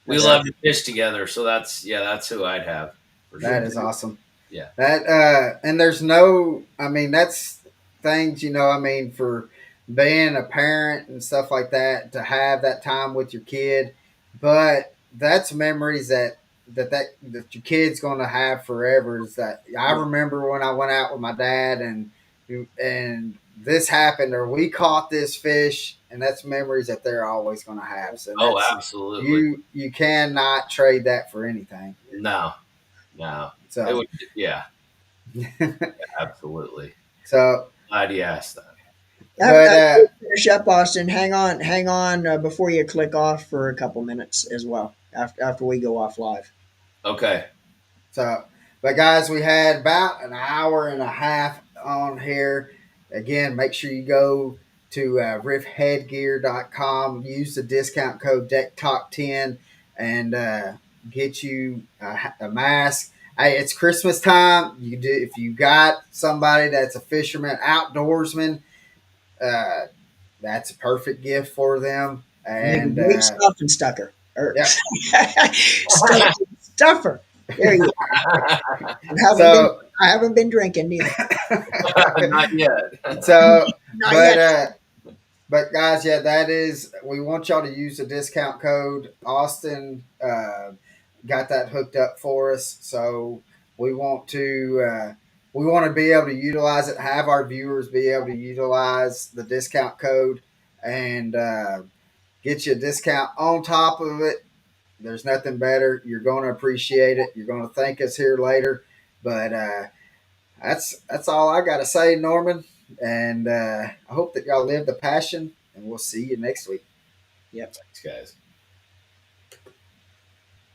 Speaker 3: We
Speaker 2: That's
Speaker 1: Yeah,
Speaker 3: love to fish together, so that's who I'd have for
Speaker 1: that
Speaker 3: sure.
Speaker 1: is awesome.
Speaker 3: Yeah.
Speaker 1: That and there's no, I mean, that's things, I mean, for being a parent and stuff like that, to have that time with your kid, but that's memories that your kid's going to have forever. Is that I remember when I went out with my dad, and this happened, or we caught this fish, and that's memories that they're always going to have. So
Speaker 3: Oh,
Speaker 1: that's,
Speaker 3: absolutely.
Speaker 1: you cannot trade that for anything.
Speaker 3: No, no. It
Speaker 1: So
Speaker 3: would. Yeah, absolutely.
Speaker 1: so
Speaker 3: Glad you asked that.
Speaker 1: but
Speaker 2: Finish up, Austin. Hang on before you click off for a couple minutes as well. After we go off live.
Speaker 3: Okay.
Speaker 1: So, but guys, we had about an hour and a half on here. Again, make sure you go to riffheadgear.com, use the discount code DECKTALK10, and get you a mask. Hey, it's Christmas time. You do, if you got somebody that's a fisherman, outdoorsman, uh, that's a perfect gift for them.
Speaker 2: Make a
Speaker 1: And
Speaker 2: great stuffing stucker. Or
Speaker 1: yeah,
Speaker 2: stuffer. There you go.
Speaker 1: so
Speaker 2: I haven't been drinking neither.
Speaker 3: Not yet.
Speaker 1: so,
Speaker 2: Not
Speaker 1: but
Speaker 2: yet.
Speaker 1: but guys, yeah, that is. We want y'all to use the discount code. Austin got that hooked up for us, so we want to be able to utilize it. Have our viewers be able to utilize the discount code and get you a discount on top of it. There's nothing better. You're going to appreciate it. You're going to thank us here later. But that's all I got to say, Norman. And I hope that y'all live the passion. And we'll see you next week.
Speaker 2: Yep.
Speaker 3: Thanks, guys.